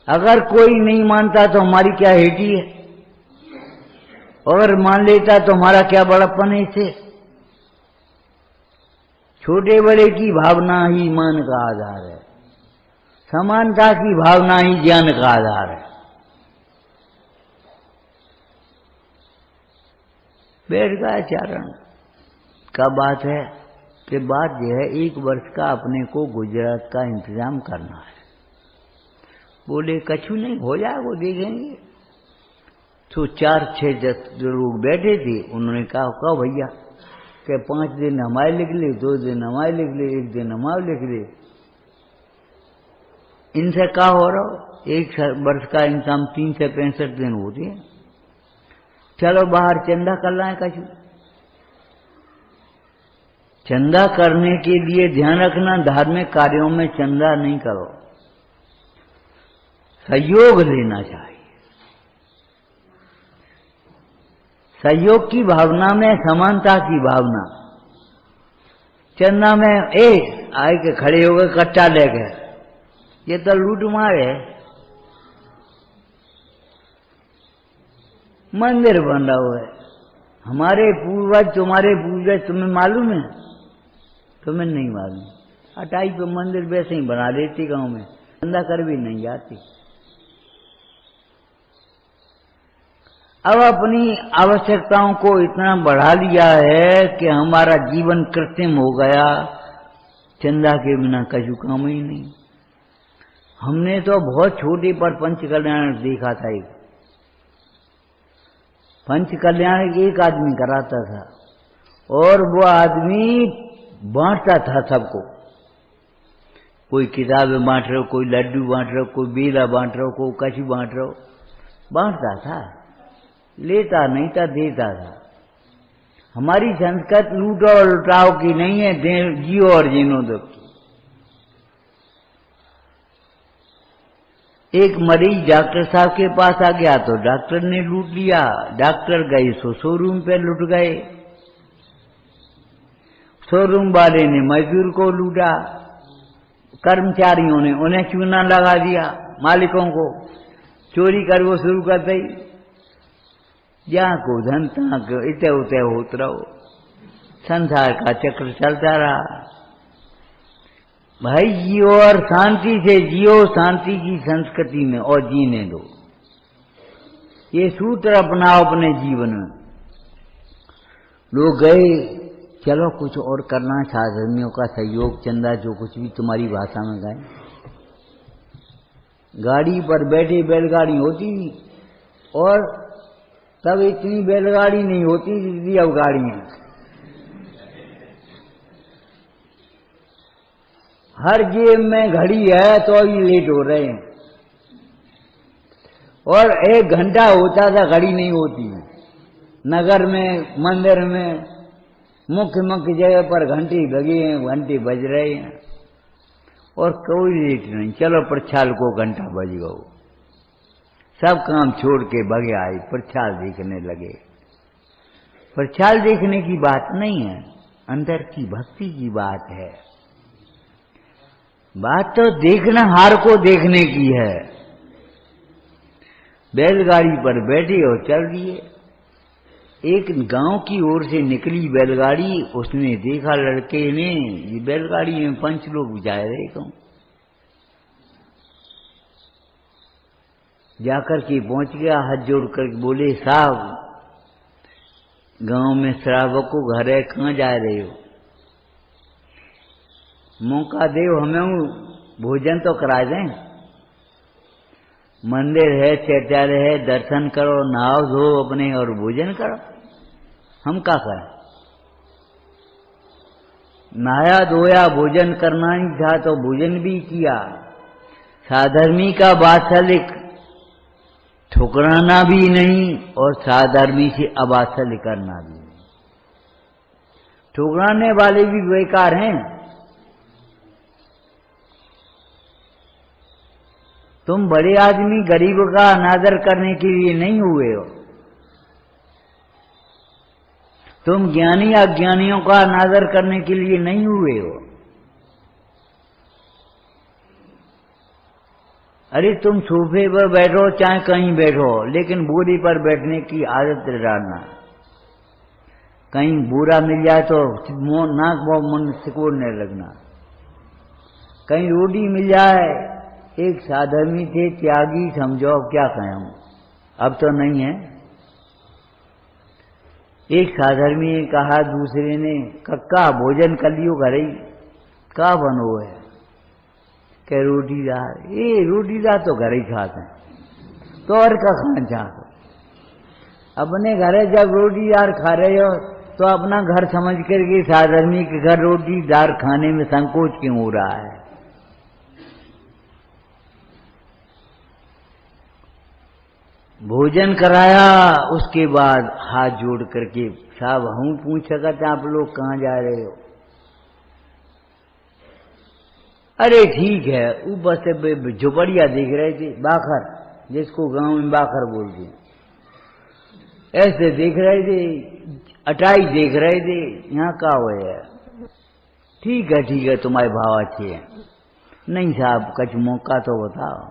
अगर कोई नहीं मानता तो हमारी क्या हेठी है, अगर मान लेता तो हमारा क्या बड़प्पन है इसे। छोटे बड़े की भावना ही मान का आधार है, समानता की भावना ही ज्ञान का आधार है। बैठ का आचरण का बात है कि बात यह है 1 वर्ष का अपने को गुजरात का इंतजाम करना है। बोले कछु नहीं हो जाएगा, वो देखेंगे। तो 4-6 लोग बैठे थे, उन्होंने कहा भैया कि 5 दिन हमारे लिख ले, 2 दिन हमारे लिख ले, 1 दिन हमारे लिख ले। इनसे क्या हो रहा हो, 1 वर्ष का इंतजाम 365 दिन होते हैं। चलो बाहर चंदा कर लाए कछु। चंदा करने के लिए ध्यान रखना, धार्मिक कार्यों में चंदा नहीं करो, सहयोग लेना चाहिए। सहयोग की भावना में समानता की भावना। चंदा में आए के खड़े हो गए कट्टा ले गए, ये तो लूट मार है। मंदिर बन रहा हुआ है, हमारे पूर्वज तुम्हारे पूर्वज तुम्हें मालूम है? तुम्हें नहीं मालूम। 28 पे मंदिर वैसे ही बना देती गांव में, चंदा कर भी नहीं जाती। अब अपनी आवश्यकताओं को इतना बढ़ा लिया है कि हमारा जीवन कृत्रिम हो गया, चंदा के बिना कछु काम ही नहीं। हमने तो बहुत छोटे पर पंचकल्याण देखा था। एक पंचकल्याण एक आदमी कराता था और वो आदमी बांटता था सबको। कोई किताबें बांट रहे हो, कोई लड्डू बांट रहे हो, कोई बेला बांट रहे हो, कोई कछु बांट रहे हो, बांटता था, लेता नहीं था, देता था। हमारी संस्कृति लूटो और लुटाओ की नहीं है, जियो और जीनो दो की। एक मरीज डॉक्टर साहब के पास आ गया तो डॉक्टर ने लूट लिया। डॉक्टर गए सो शोरूम पे लुट गए, शोरूम वाले ने मजदूर को लूटा, कर्मचारियों ने उन्हें चूना लगा दिया, मालिकों को चोरी कर वो शुरू कर दी। जहां को धन तहां को इते उते होत रहो, संसार का चक्र चलता रहा। भाई जियो और शांति से जियो, शांति की संस्कृति में और जीने दो। ये सूत्र अपनाओ अपने जीवन में। लोग गए, चलो कुछ और करना, साधर्मियों का सहयोग, चंदा, जो कुछ भी तुम्हारी भाषा में गए। गाड़ी पर बैठे, बैलगाड़ी होती और तब इतनी बैलगाड़ी नहीं होती जितनी अब गाड़ी है। हर जेब में घड़ी है तो ही लेट हो रहे हैं, और 1 घंटा होता था घड़ी नहीं होती। नगर में, मंदिर में, मुख्य जगह पर घंटी लगी हैं, घंटे बज रहे हैं और कोई लेट नहीं। चलो प्रछाल को घंटा बज गो, सब काम छोड़ के भगे आए, प्रछाल देखने लगे। प्रछाल देखने की बात नहीं है, अंदर की भक्ति की बात है। बात तो देखना हार को देखने की है। बैलगाड़ी पर बैठे और चल दिए। एक गांव की ओर से निकली बैलगाड़ी, उसने देखा लड़के ने, ये बैलगाड़ी में 5 लोग जा रहे कहूं। जाकर के पहुंच गया, हाथ जोड़कर बोले, साहब गांव में श्रावक को घर है, कहां जा रहे हो? मौका दे, हमें भोजन तो करा दें। मंदिर है, चैत्यालय है, दर्शन करो, नहाओ धो अपने और भोजन करो। हम क्या करें? नहाया धोया, भोजन करना ही था तो भोजन भी किया। साधर्मी का वात्सल्य ठुकराना भी नहीं और साधर्मी से अवात्सल्य करना भी नहीं। ठुकराने वाले भी बेकार हैं। तुम बड़े आदमी गरीब का अनादर करने के लिए नहीं हुए हो, तुम ज्ञानी अज्ञानियों का अनादर करने के लिए नहीं हुए हो। अरे तुम सोफे पर बैठो चाहे कहीं बैठो, लेकिन बोरी पर बैठने की आदत डालना। कहीं बुरा मिल जाए तो नाक मुंह सिकोड़ने लगना, कहीं रोटी मिल जाए। एक साधर्मी थे, त्यागी समझो, अब क्या कहें, अब तो नहीं है। एक साधर्मी ने कहा दूसरे ने, कक्का भोजन कर लियो घर ही, का बनो है, कह रोटीदार। ये रोटीदार तो घर ही खाते हैं, तो और का खाना चाहते। अपने घर जब रोटीदार खा रहे हो तो अपना घर समझ करके साधर्मी के घर रोटीदार खाने में संकोच क्यों हो रहा है? भोजन कराया, उसके बाद हाथ जोड़ करके, साहब हम पूछ सकते आप लोग कहाँ जा रहे हो? अरे ठीक है, ऊपर से झुपड़िया देख रहे थे, बाखर, जिसको गांव में बाखर बोलते हैं, ऐसे देख रहे थे, अटाई देख रहे थे, यहाँ का हुआ है? ठीक है, तुम्हारे भाव अच्छे हैं। नहीं साहब, कुछ मौका तो बताओ।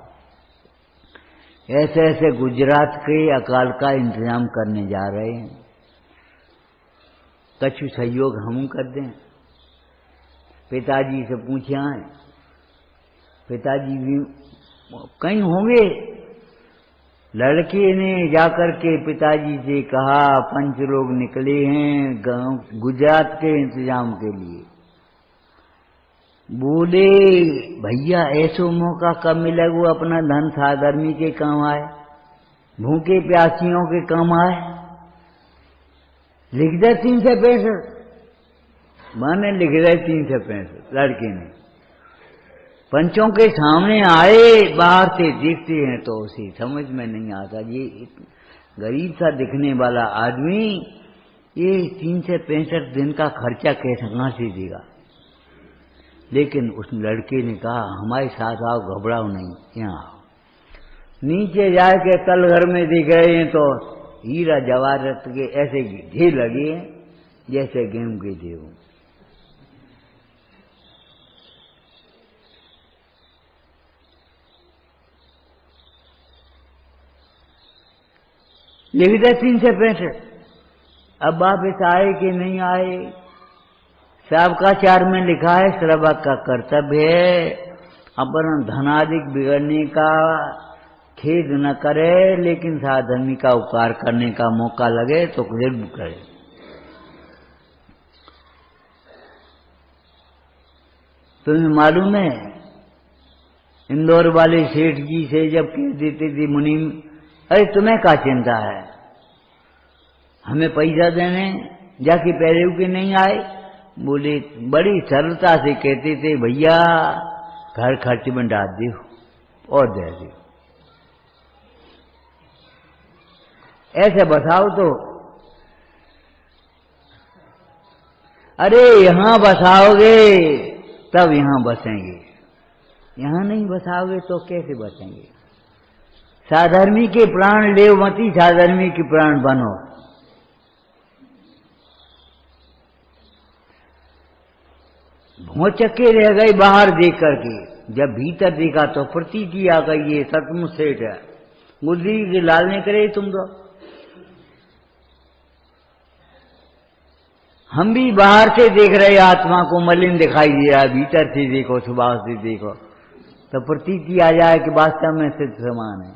ऐसे ऐसे गुजरात के अकाल का इंतजाम करने जा रहे हैं, कुछ सहयोग हम कर दें। पिताजी से पूछे आए, पिताजी भी कहीं होंगे। लड़के ने जाकर के पिताजी से कहा, पंच लोग निकले हैं गांव गुजरात के इंतजाम के लिए। बोले भैया ऐसो मौका कब मिलेगा, अपना धन साधर्मी के काम आए, भूखे प्यासियों के काम आए। लिख दे 365, मैंने लिख दे 365। लड़के ने पंचों के सामने आए, बाहर से देखते हैं तो उसे समझ में नहीं आता, ये गरीब सा दिखने वाला आदमी ये 365 दिन का खर्चा कैसे कहाँ से देगा। लेकिन उस लड़के ने कहा, हमारे साथ आओ, घबराओ नहीं, यहाँ आओ। नीचे जाके तल घर में दिख रहे हैं तो हीरा जवाहरात के ऐसे ढेर लगे हैं जैसे गेहूं के ढेर। लिख दे 365। अब वापिस आए कि नहीं आए, साहब का चार में लिखा है, श्रवक का कर्तव्य है अपना धनादिक बिगड़ने का खेद न करे, लेकिन साधर्मी का उपकार करने का मौका लगे तो जरूर करे। तुम्हें मालूम है, इंदौर वाले सेठ जी से जब कह देते थे मुनीम, अरे तुम्हें क्या चिंता है, हमें पैसा देने, जाके पहले के नहीं आए। बोले बड़ी सरलता से कहते थे, भैया घर खर्च में डाल दो और दे दो, ऐसे बसाओ तो। अरे यहां बसाओगे तब यहां बसेंगे, यहां नहीं बसाओगे तो कैसे बचेंगे। साधर्मी के प्राण ले मती, साधर्मी के प्राण बनो। भौचक्के रह गए बाहर देख करके, जब भीतर देखा तो प्रतीति आ गई, ये सचमुच सेठ है, बुद्धि के लाल ने करे तुम तो। हम भी बाहर से देख रहे आत्मा को मलिन दिखाई दे रहा, भीतर से देखो, सुभाव से देखो तो प्रतीति आ जाए कि वास्तव में सिद्ध समान है।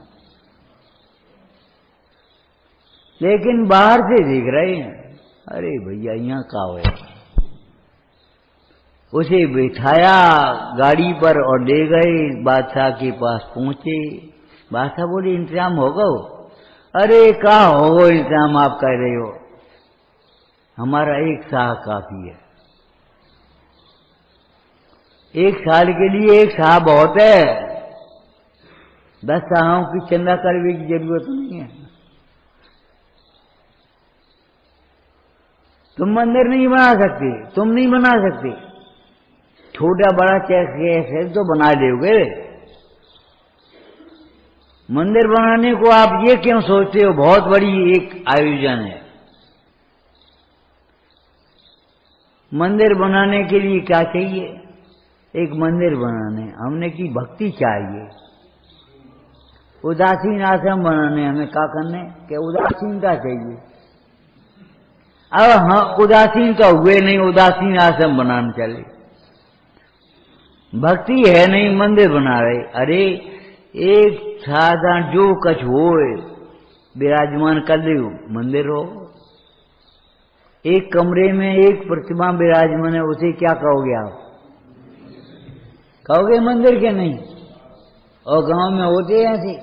लेकिन बाहर से देख रहे हैं, अरे भैया यहाँ का है। उसे बिठाया गाड़ी पर और ले गए, बादशाह के पास पहुंचे। बादशाह बोले इंतजाम होगा? अरे का हो इंतजाम आप कह रहे हो, हमारा एक शाह काफी है, एक साल के लिए एक शाह बहुत है, 10 शाहों की चंदा करने की जरूरत नहीं है। तुम मंदिर नहीं बना सकते, तुम नहीं बना सकते, छोटा बड़ा कैसे तो बना दोगे। मंदिर बनाने को आप ये क्यों सोचते हो, बहुत बड़ी एक आयोजन है। मंदिर बनाने के लिए क्या चाहिए, एक मंदिर बनाने हमने की भक्ति चाहिए। उदासीन आश्रम बनाने हमें क्या करने, क्या उदासीनता चाहिए। अब हाँ उदासीन तो हुए नहीं, उदासीन आश्रम बनाने चले, भक्ति है नहीं मंदिर बना रहे। अरे एक साधारण जो कछ हो विराजमान कर दे मंदिर हो। एक कमरे में एक प्रतिमा विराजमान है, उसे क्या कहोगे आप? कहोगे मंदिर के नहीं? और गांव में होते हैं ऐसे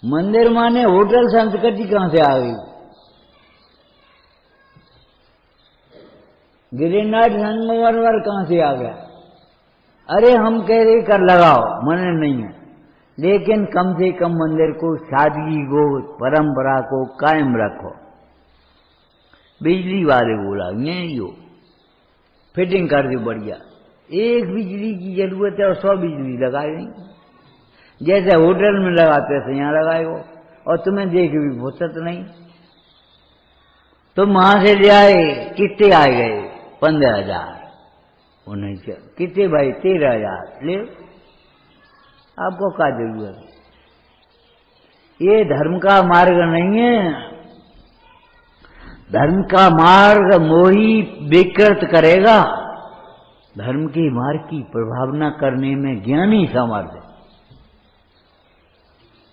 मंदिर माने होटल संस्कृति कहां से आ गई? गिरिनाथ संगमरमर कहां से आ गया? अरे हम कह रहे कर लगाओ, मन नहीं है, लेकिन कम से कम मंदिर को सादगी को परंपरा को कायम रखो। बिजली वाले बोला नहीं हो, फिटिंग कर दो बढ़िया, एक बिजली की जरूरत है और 100 बिजली लगाए नहीं, जैसे होटल में लगाते थे यहाँ लगाए हो। और तुम्हें देख भी फुर्सत नहीं, तुम वहां से ले आए, कितने आ गए? 15,000। उन्हें कितने भाई? 13,000 ले, आपको क्या जरूरत? ये धर्म का मार्ग नहीं है। धर्म का मार्ग मोही विकृत करेगा। धर्म के मार्ग की प्रभावना करने में ज्ञानी समर्थ है।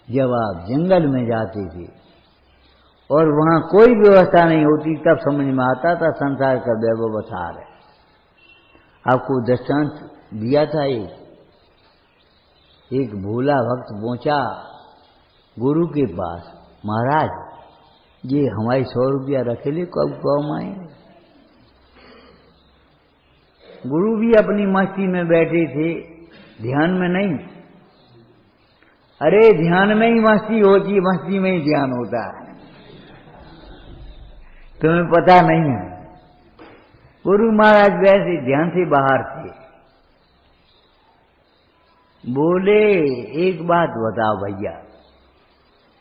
जब आप जंगल में जाते थे और वहां कोई व्यवस्था नहीं होती, तब समझ में आता था संसार का व्यवसार है। आपको दृष्टांत दिया था, एक भोला भक्त पहुंचा गुरु के पास, महाराज ये हमारी 100 रुपया रखे ले, कब काम आए? गुरु भी अपनी मस्ती में बैठे थे, ध्यान में नहीं। अरे ध्यान में ही मस्ती होती है, मस्ती में ही ध्यान होता है, तुम्हें पता नहीं है। गुरु महाराज वैसे ध्यान से बाहर थे, बोले एक बात बताओ भैया,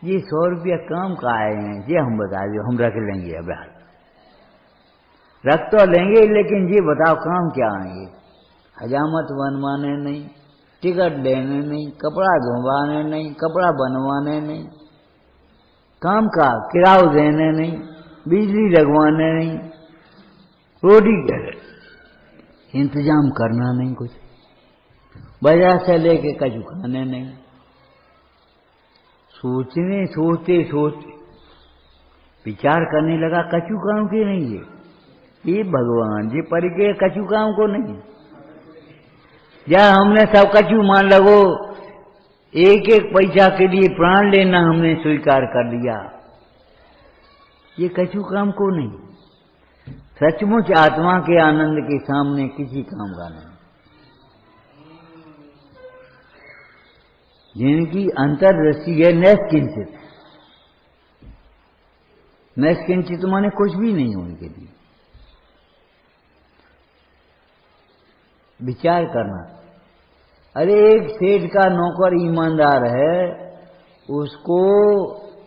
ये 100 रुपया काम का आए हैं, ये हम बता दो, हम रख लेंगे। अब रख तो लेंगे, लेकिन ये बताओ काम क्या आएंगे? हजामत बनवाने नहीं, टिकट देने नहीं, कपड़ा धुलवाने नहीं, कपड़ा बनवाने नहीं, काम का किराया देने नहीं, बिजली लगवाने नहीं, रोटी इंतजाम करना नहीं, कुछ बाजार से लेके कछु खाने नहीं। सोचते विचार करने लगा, कछु काम के नहीं है ये भगवान जी पर के, कछु काम को नहीं। या हमने सब कछु मान लगो, एक एक पैसा के लिए प्राण लेना हमने स्वीकार कर लिया, ये कछु काम को नहीं। सचमुच आत्मा के आनंद के सामने किसी काम का नहीं। जिनकी अंतर्दृष्टि है नैष्किंचित, नैष्किंचित माने कुछ भी नहीं हो उनके लिए। विचार करना, अरे एक सेठ का नौकर ईमानदार है, उसको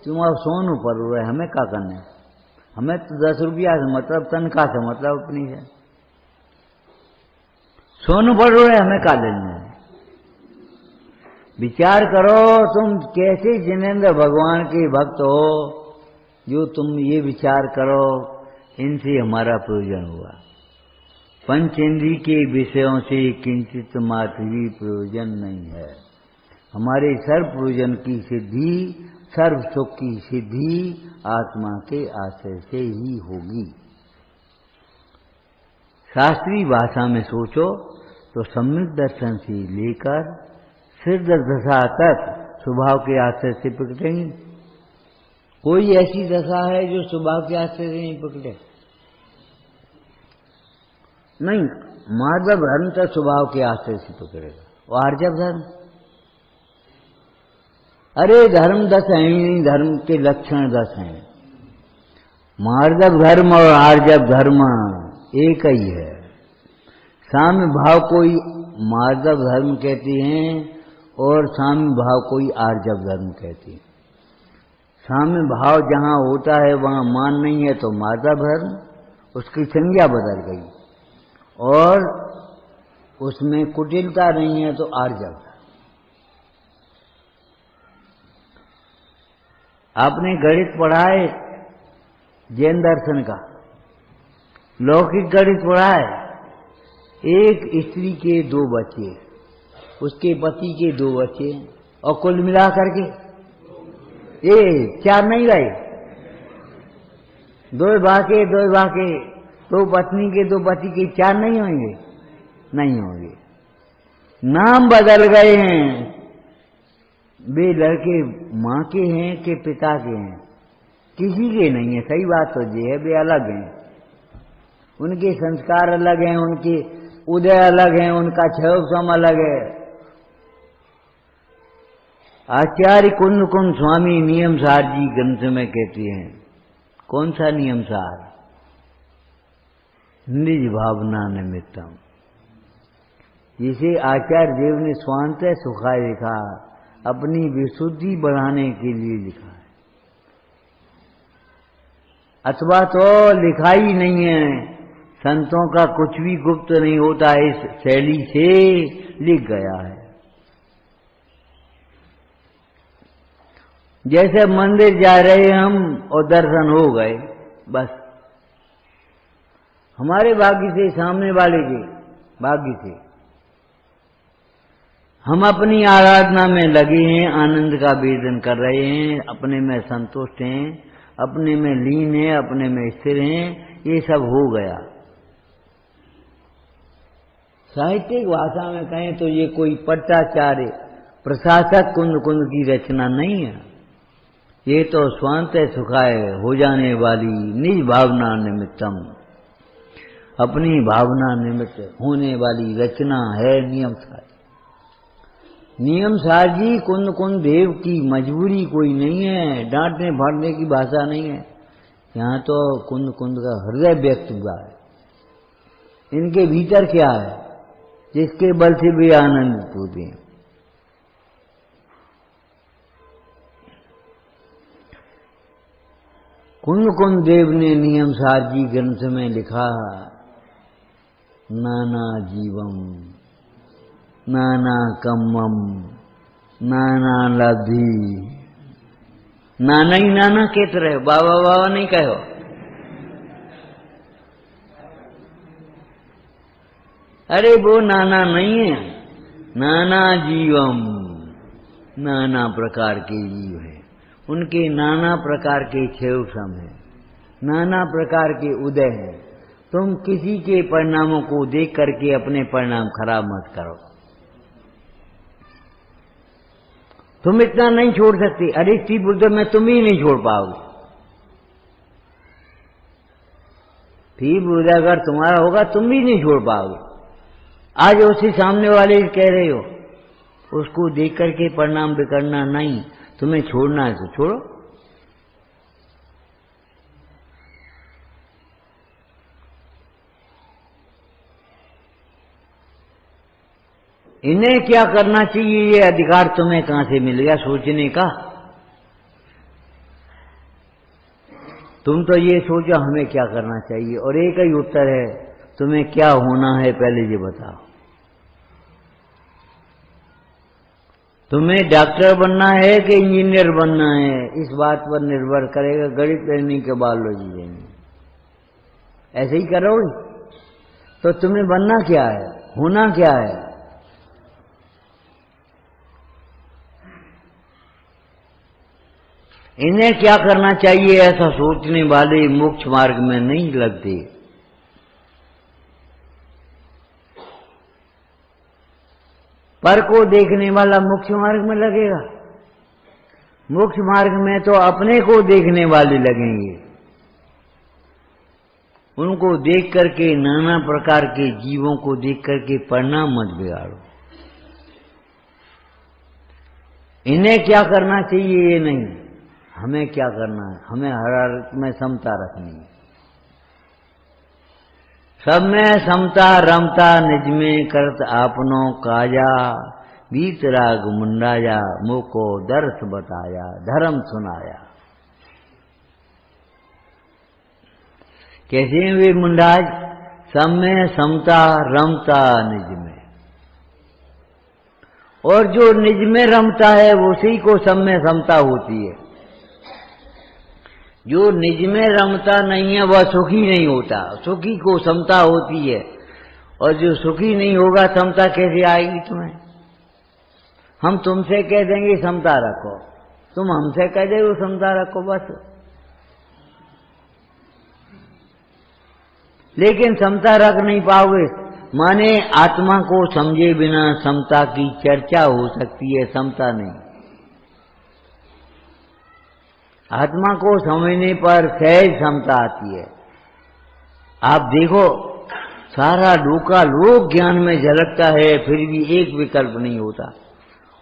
तुम्हारा सोनू पर रहा है, हमें क्या करना है? हमें तो 10 रुपया से मतलब, तनख्वाह से मतलब अपनी है। सोनू पर रहा है, हमें क्या लेना है? विचार करो, तुम कैसे जिनेंद्र भगवान के भक्त हो, जो तुम ये विचार करो, इनसे हमारा प्रयोजन हुआ। पंचेंद्रिय के विषयों से किंचित मात्र भी प्रयोजन नहीं है। हमारे सर्व प्रयोजन की सिद्धि, सर्व सुख की सिद्धि आत्मा के आश्रय से ही होगी। शास्त्रीय भाषा में सोचो तो सम्यक दर्शन से लेकर सिद्ध दशा तक स्वभाव के आश्रय से प्रकटेंगी। कोई ऐसी दशा है जो स्वभाव के आश्रय से नहीं प्रकटे? नहीं। मार्जव धर्म तो स्वभाव के आश्रय से पकड़ेगा। और आर्जव धर्म, अरे धर्म 10 है ही नहीं, धर्म के लक्षण 10 हैं। मार्जव धर्म और आर्जव धर्म एक ही है। साम्य भाव कोई मार्जव धर्म कहती हैं और साम्य भाव कोई आर्जव धर्म कहती है। साम्य भाव जहाँ होता है वहाँ मान नहीं है तो मार्जव धर्म, उसकी संज्ञा बदल गई, और उसमें कुटिलता नहीं है तो आर्जव। आपने गणित पढ़ा है, जैन दर्शन का। लौकिक गणित पढ़ा है। एक स्त्री के 2 बच्चे, उसके पति के 2 बच्चे, और कुल मिला करके ये 4 नहीं रहे। 2 बाके 2 बाके, 2 पत्नी के 2 पति के 4 नहीं होंगे, नहीं होंगे। नाम बदल गए हैं। वे लड़के माँ के हैं कि पिता के हैं, किसी के नहीं है। सही बात तो ये है, वे अलग हैं, उनके संस्कार अलग हैं, उनके उदय अलग हैं, उनका क्षयोक्षम अलग है। आचार्य कुंद कुंद स्वामी नियम सार जी ग्रंथ में कहते हैं, कौन सा नियम सार? निज भावना निमित्तम। जिसे आचार्य देव ने स्वांत सुखाय लिखा, अपनी विशुद्धि बढ़ाने के लिए लिखा है, अथवा तो लिखा ही नहीं है। संतों का कुछ भी गुप्त नहीं होता, इस शैली से लिख गया है। जैसे मंदिर जा रहे हम और दर्शन हो गए, बस हमारे भाग्य से, सामने वाले के भाग्य से हम अपनी आराधना में लगे हैं, आनंद का वेदन कर रहे हैं, अपने में संतुष्ट हैं, अपने में लीन हैं, अपने में स्थिर हैं, ये सब हो गया। साहित्यिक भाषा में कहें तो ये कोई पट्टाचार्य प्रशासक कुंद कुंद की रचना नहीं है। ये तो स्वांत सुखाय हो जाने वाली निज भावना निमित्तम, अपनी भावना निमित्त होने वाली रचना है नियम सार। नियम सार जी कुंद कुंद देव की मजबूरी कोई नहीं है, डांटने फाड़ने की भाषा नहीं है। यहाँ तो कुंद कुंद का हृदय व्यक्त हुआ है। इनके भीतर क्या है जिसके बल से वे आनंदित होते हैं। कुंद कुंद देव ने नियम सार जी ग्रंथ में लिखा, नाना जीवम नाना कम्मम नाना लब्धि। नाना ही नाना कहते रहे, बाबा बाबा नहीं कहो। अरे वो नाना नहीं है, नाना जीवम, नाना प्रकार के जीव है, उनके नाना प्रकार के क्षयोक्षम है, नाना प्रकार के उदय हैं। तुम किसी के परिणामों को देख करके अपने परिणाम खराब मत करो। तुम इतना नहीं छोड़ सकते, अरे स्टीव बुद्ध में तुम ही नहीं छोड़ पाओगे। स्टीव बुद्ध अगर तुम्हारा होगा तुम भी नहीं छोड़ पाओगे। आज उसी सामने वाले कह रहे हो, उसको देख करके परिणाम बिगड़ना नहीं, तुम्हें छोड़ना है तो छोड़ो। इन्हें क्या करना चाहिए, ये अधिकार तुम्हें कहां से मिल गया सोचने का? तुम तो ये सोचो हमें क्या करना चाहिए, और एक ही उत्तर है, तुम्हें क्या होना है पहले ये बताओ। तुम्हें डॉक्टर बनना है कि इंजीनियर बनना है, इस बात पर निर्भर करेगा गणित लेने के बायोलॉजी लेने। ऐसे ही करोगे तो तुम्हें बनना क्या है, होना क्या है? इन्हें क्या करना चाहिए ऐसा सोचने वाले मोक्ष मार्ग में नहीं लगते। पर को देखने वाला मोक्ष मार्ग में लगेगा। मोक्ष मार्ग में तो अपने को देखने वाले लगेंगे, उनको देख करके, नाना प्रकार के जीवों को देख करके परिणाम मत बिगाड़ो। इन्हें क्या करना चाहिए ये नहीं, हमें क्या करना है, हमें हर हालत में समता रखनी है। सब में समता रमता निज में करत आपनो काजा, बीतराग मुंडाया मोको दर्श बताया धर्म सुनाया। कैसे वे मुंडाज? सब में समता रमता निज में, और जो निज में रमता है उसी को सब में समता होती है। जो निज में रमता नहीं है वह सुखी नहीं होता। सुखी को समता होती है, और जो सुखी नहीं होगा समता कैसे आएगी तुम्हें? हम तुमसे कह देंगे समता रखो, तुम हमसे कह दो समता रखो बस। लेकिन समता रख नहीं पाओगे। माने आत्मा को समझे बिना समता की चर्चा हो सकती है, समता नहीं। आत्मा को समझने पर सहज समता आती है। आप देखो, सारा लोक ज्ञान में झलकता है, फिर भी एक विकल्प नहीं होता,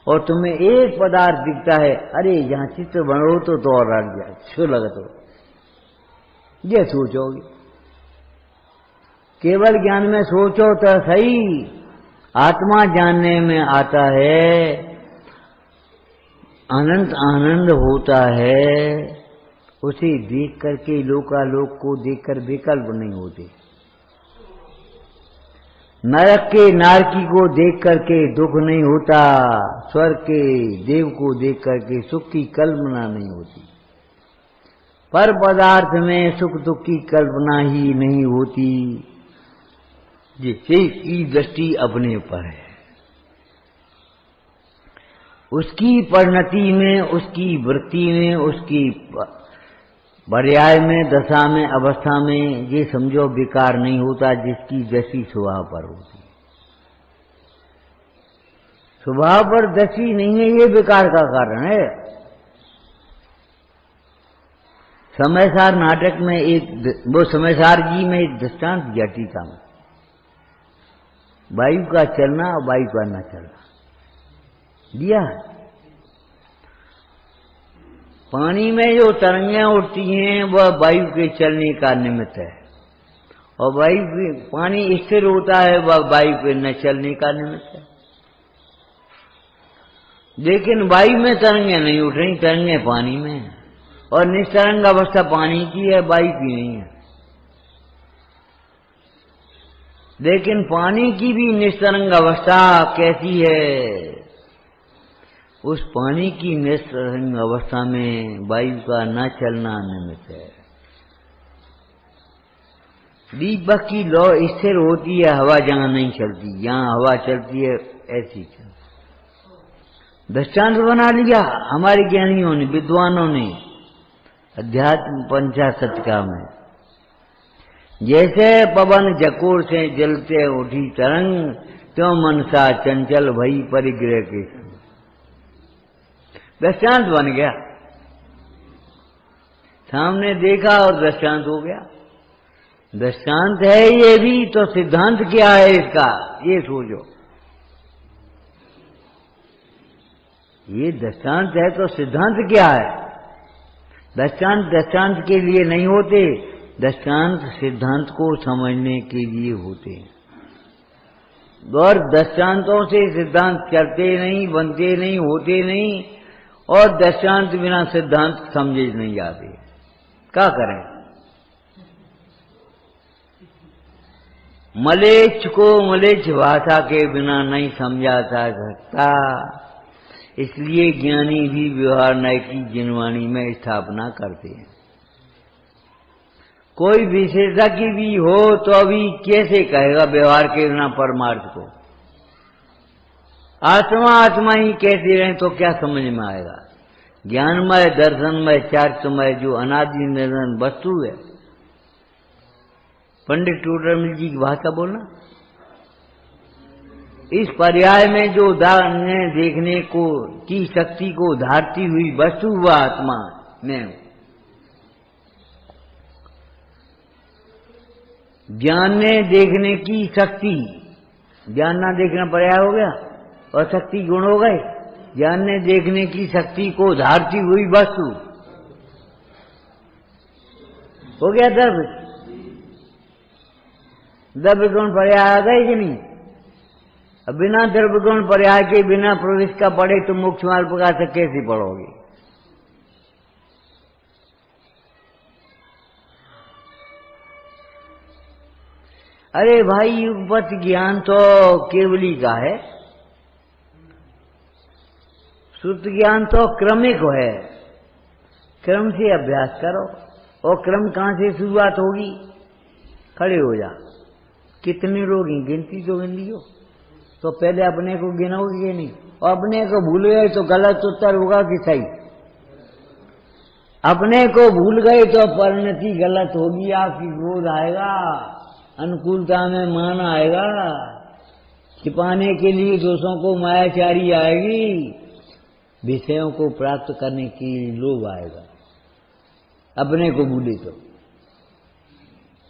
और तुम्हें एक पदार्थ दिखता है, अरे यहाँ चित्र बनो तो और हट जाए, क्यों लगता हो ये सोचोगे। केवल ज्ञान में सोचो तो सही, आत्मा जानने में आता है, अनंत आनंद होता है। उसे देख करके लोकालोक को देखकर विकल्प नहीं होते। नरक के नारकी को देख करके दुख नहीं होता, स्वर्ग के देव को देख करके सुख की कल्पना नहीं होती। पर पदार्थ में सुख दुख की कल्पना ही नहीं होती, जिसकी दृष्टि अपने पर है। उसकी परिणति में, उसकी वृत्ति में, उसकी पर्याय में, दशा में, अवस्था में ये समझो विकार नहीं होता, जिसकी दृष्टि स्वभाव पर होती। स्वभाव पर दृष्टि नहीं है, ये विकार का कारण है। समयसार नाटक में वो समयसार जी में एक दृष्टांत दिया टीका में, वायु का चलना और वायु का न चलना दिया। पानी में जो तरंगें उठती हैं वह वायु के चलने का निमित्त है, और पानी स्थिर होता है वह वायु के न चलने का निमित्त है। लेकिन वायु में तरंगें नहीं उठ रही, तरंगें पानी में है, और निस्तरंग अवस्था पानी की है, वायु की नहीं है। लेकिन पानी की भी निस्तरंग अवस्था कैसी है? उस पानी की निस्तरंग अवस्था में वायु का न चलना निमित्त है। दीपक की लौ स्थिर होती है, हवा जहां नहीं चलती, जहां हवा चलती है ऐसी चल। दृष्टांत बना लिया हमारे ज्ञानियों ने, विद्वानों ने, अध्यात्म पंचाशतका में। जैसे पवन जकोर से जलते उठी तरंग, त्यों मनसा चंचल भई परिग्रह के संग। दृष्टांत बन गया, सामने देखा और दृष्टांत हो गया। दृष्टांत है ये भी, तो सिद्धांत क्या है इसका ये सोचो। ये दृष्टांत है तो सिद्धांत क्या है? दृष्टांत के लिए नहीं होते, दृष्टांत सिद्धांत को समझने के लिए होते हैं। और दृष्टांतों से सिद्धांत चलते नहीं, बनते नहीं, होते नहीं, और दृष्टांत बिना सिद्धांत समझे नहीं जाते। क्या करें? मलेच्छ को मलेच्छ भाषा के बिना नहीं समझा जा सकता, इसलिए ज्ञानी भी व्यवहार नय की जिनवाणी में स्थापना करते हैं। कोई विशेषज्ञ भी हो तो अभी कैसे कहेगा व्यवहार के बिना परमार्थ को? आत्मा आत्मा ही कहते रहे तो क्या समझ में आएगा? ज्ञानमय, दर्शनमय, चारित्रमय जो अनादि निरंतर वस्तु है। पंडित टूटरमल जी की भाषा बोलना, इस पर्याय में जो देखने को की शक्ति को धारती हुई वस्तु वह आत्मा में, जानने देखने की शक्ति, जानना देखना पर्याय हो गया और शक्ति गुण हो गए। जानने देखने की शक्ति को धारती हुई वस्तु हो गया द्रव्य। द्रव्य गुण पर्याय आ गए कि नहीं? अब बिना द्रव्य गुण पर्याय के, बिना प्रवेश का पढ़े तो मोक्ष मार्ग प्रकार से कैसे पढ़ोगे? अरे भाई, युगपत ज्ञान तो केवली का है, शुद्ध ज्ञान तो क्रमिक है। क्रम से अभ्यास करो। और क्रम कहां से शुरुआत होगी? खड़े हो जा। कितने लोग हैं, गिनती तो गिन लियो। तो पहले अपने को गिनोगे कि नहीं? और अपने को भूल गए तो गलत उत्तर होगा कि सही? अपने को भूल गए तो परिणति गलत होगी, आपकी क्रोध आएगा, अनुकूलता में मान आएगा, छिपाने के लिए दोषों को मायाचारी आएगी, विषयों को प्राप्त करने की लोभ आएगा। अपने को भूले तो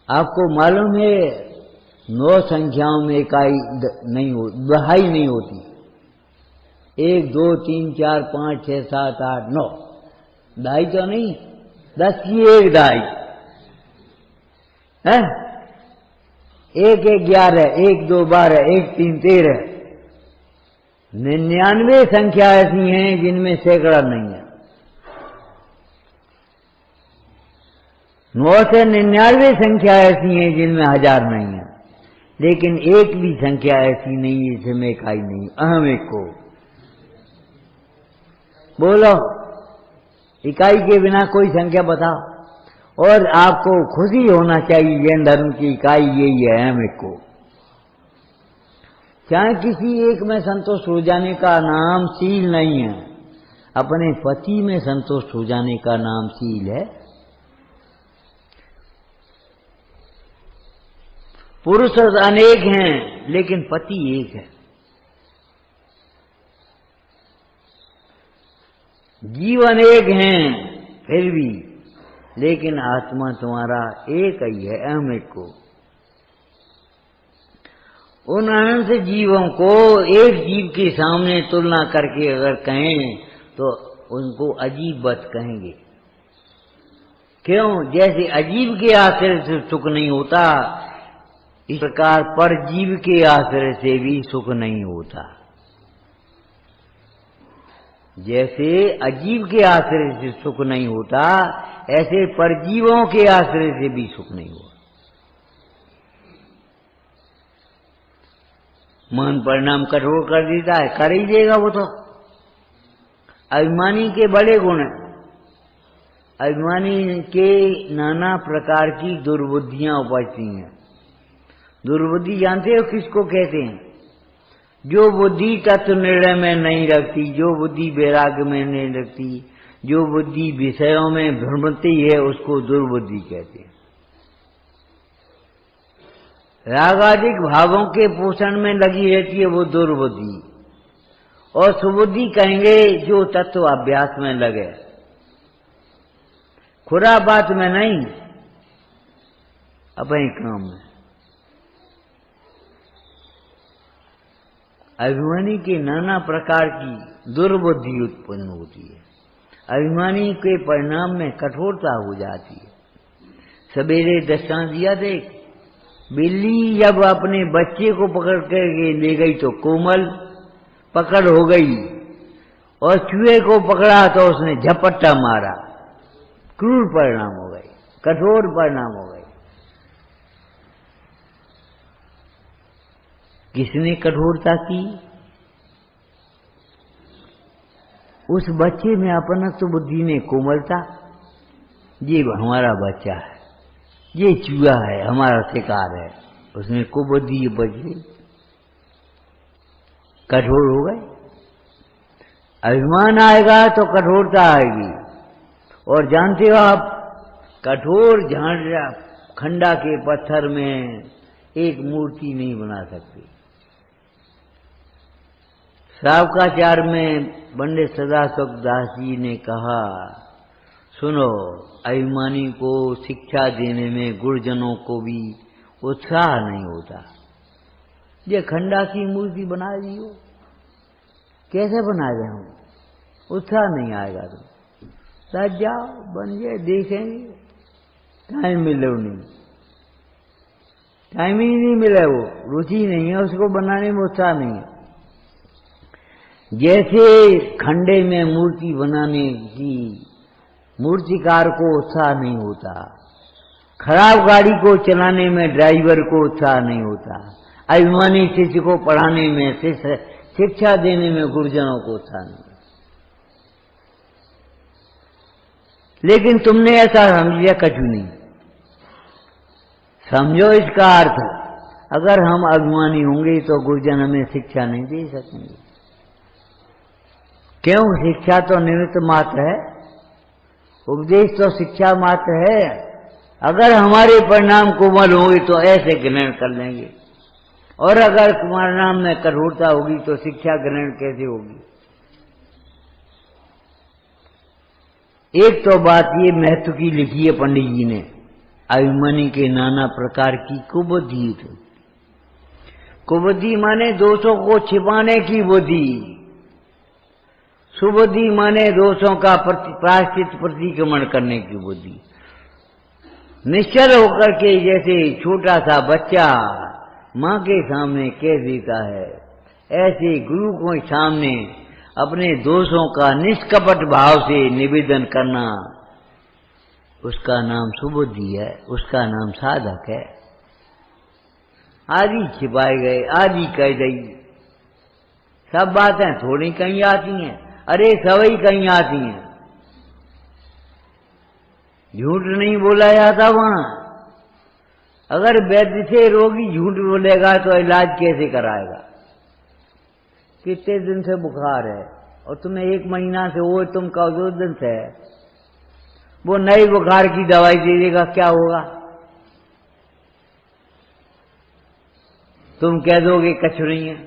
आपको मालूम है 9 संख्याओं में इकाई नहीं हो, दहाई नहीं होती। 1 2 3 4 5 6 7 8 9 दहाई तो नहीं, 10 की 1 दहाई है। 1 1 11 1 2 12 1 3 13 99 संख्या ऐसी हैं जिनमें सैकड़ा नहीं है। 9 से 99 संख्या ऐसी हैं जिनमें 1000 नहीं है, लेकिन एक भी संख्या ऐसी नहीं है जिसमें इकाई नहीं। अहम एक को बोलो, इकाई के बिना कोई संख्या बताओ। और आपको खुशी होना चाहिए, जैन धर्म की इकाई यही है, अहम एक को। चाहे किसी एक में संतुष्ट हो जाने का नाम शील नहीं है, अपने पति में संतुष्ट हो जाने का नाम शील है। पुरुष अनेक हैं लेकिन पति एक है। जीव अनेक हैं फिर भी, लेकिन आत्मा तुम्हारा एक ही है, अहम एक को। उन अनंत जीवों को एक जीव के सामने तुलना करके अगर कहें तो उनको अजीब बात कहेंगे। क्यों? जैसे अजीब के आश्रय से सुख नहीं होता, इस प्रकार पर जीव के आश्रय से भी सुख नहीं होता। जैसे अजीब के आश्रय से सुख नहीं होता, ऐसे परजीवों के आश्रय से भी सुख नहीं होता। मन परिणाम कठोर कर देता है, कर ही देगा वो तो। अभिमानी के बड़े गुण हैं। अभिमानी के नाना प्रकार की दुर्बुद्धियां उपजती हैं। दुर्बुद्धि जानते हो किसको कहते हैं? जो बुद्धि तत्व निर्णय में नहीं रखती, जो बुद्धि वैराग्य में नहीं रखती, जो बुद्धि विषयों में भ्रमती है, उसको दुर्बुद्धि कहते हैं। रागादिक भावों के पोषण में लगी रहती है वो दुर्बुद्धि। और सुबुद्धि कहेंगे जो तत्व अभ्यास में लगे, खुराबात में नहीं, अपने काम में। अभिमानी के नाना प्रकार की दुर्बुद्धि उत्पन्न होती है। अभिमानी के परिणाम में कठोरता हो जाती है। सवेरे दृष्टांत दिया देख, बिल्ली जब अपने बच्चे को पकड़ कर ले गई तो कोमल पकड़ हो गई, और चूहे को पकड़ा तो उसने झपट्टा मारा, क्रूर परिणाम हो गए, कठोर परिणाम हो गए। किसने कठोरता की? उस बच्चे में अपनत्व बुद्धि ने कोमलता, ये हमारा बच्चा है, ये चूहा है, हमारा शिकार है, उसमें कुबुद्धि बच गई, कठोर हो गए। अभिमान आएगा तो कठोरता आएगी। और जानते हो आप, कठोर झांझा खंडा के पत्थर में एक मूर्ति नहीं बना सकते। श्रावकाचार में पंडित सदाशिव दास जी ने कहा, सुनो, अभिमानी को शिक्षा देने में गुरुजनों को भी उत्साह नहीं होता। ये खंडा की मूर्ति बना दी हो, कैसे बना रहे हो? उत्साह नहीं आएगा। तो सज जाओ, बन जाए, देखेंगे, टाइम मिले नहीं, टाइम ही नहीं मिला, वो रुचि नहीं है, उसको बनाने में उत्साह नहीं है। जैसे खंडे में मूर्ति बनाने की मूर्तिकार को उत्साह नहीं होता, खराब गाड़ी को चलाने में ड्राइवर को उत्साह नहीं होता, अभिमानी शिष्य को पढ़ाने में, शिक्षा देने में गुरुजनों को उत्साह नहीं। लेकिन तुमने ऐसा समझ लिया कछु नहीं। समझो इसका अर्थ, अगर हम अभिमानी होंगे तो गुरुजन हमें शिक्षा नहीं दे सकेंगे। क्यों? शिक्षा तो निमित्त मात्र है, उपदेश तो शिक्षा मात्र है। अगर हमारे परिणाम कोमल होंगे तो ऐसे ग्रहण कर लेंगे, और अगर परिणाम में कठोरता होगी तो शिक्षा ग्रहण कैसे होगी? एक तो बात ये महत्व की लिखी है पंडित जी ने, अभिमानी के नाना प्रकार की कुबुद्धि। कुबुद्धि माने दोषों को छिपाने की बुद्धि, सुबुद्धि माने दोषों का प्रायश्चित प्रतिक्रमण करने की बुद्धि। निश्चल होकर के जैसे छोटा सा बच्चा माँ के सामने कह देता है, ऐसे गुरु के सामने अपने दोषों का निष्कपट भाव से निवेदन करना, उसका नाम सुबुद्धि है, उसका नाम साधक है। आदि छिपाए गए, आदि कह गई, सब बातें थोड़ी कहीं आती हैं, अरे सभी कहीं आती हैं। झूठ नहीं बोला जाता वहां। अगर वैद्य से रोगी झूठ बोलेगा तो इलाज कैसे कराएगा? कितने दिन से बुखार है और तुम्हें 1 महीना से हो, तुम कहो 2 दिन से है, वो नई बुखार की दवाई दे देगा, क्या होगा? तुम कह दोगे कछु नहीं है।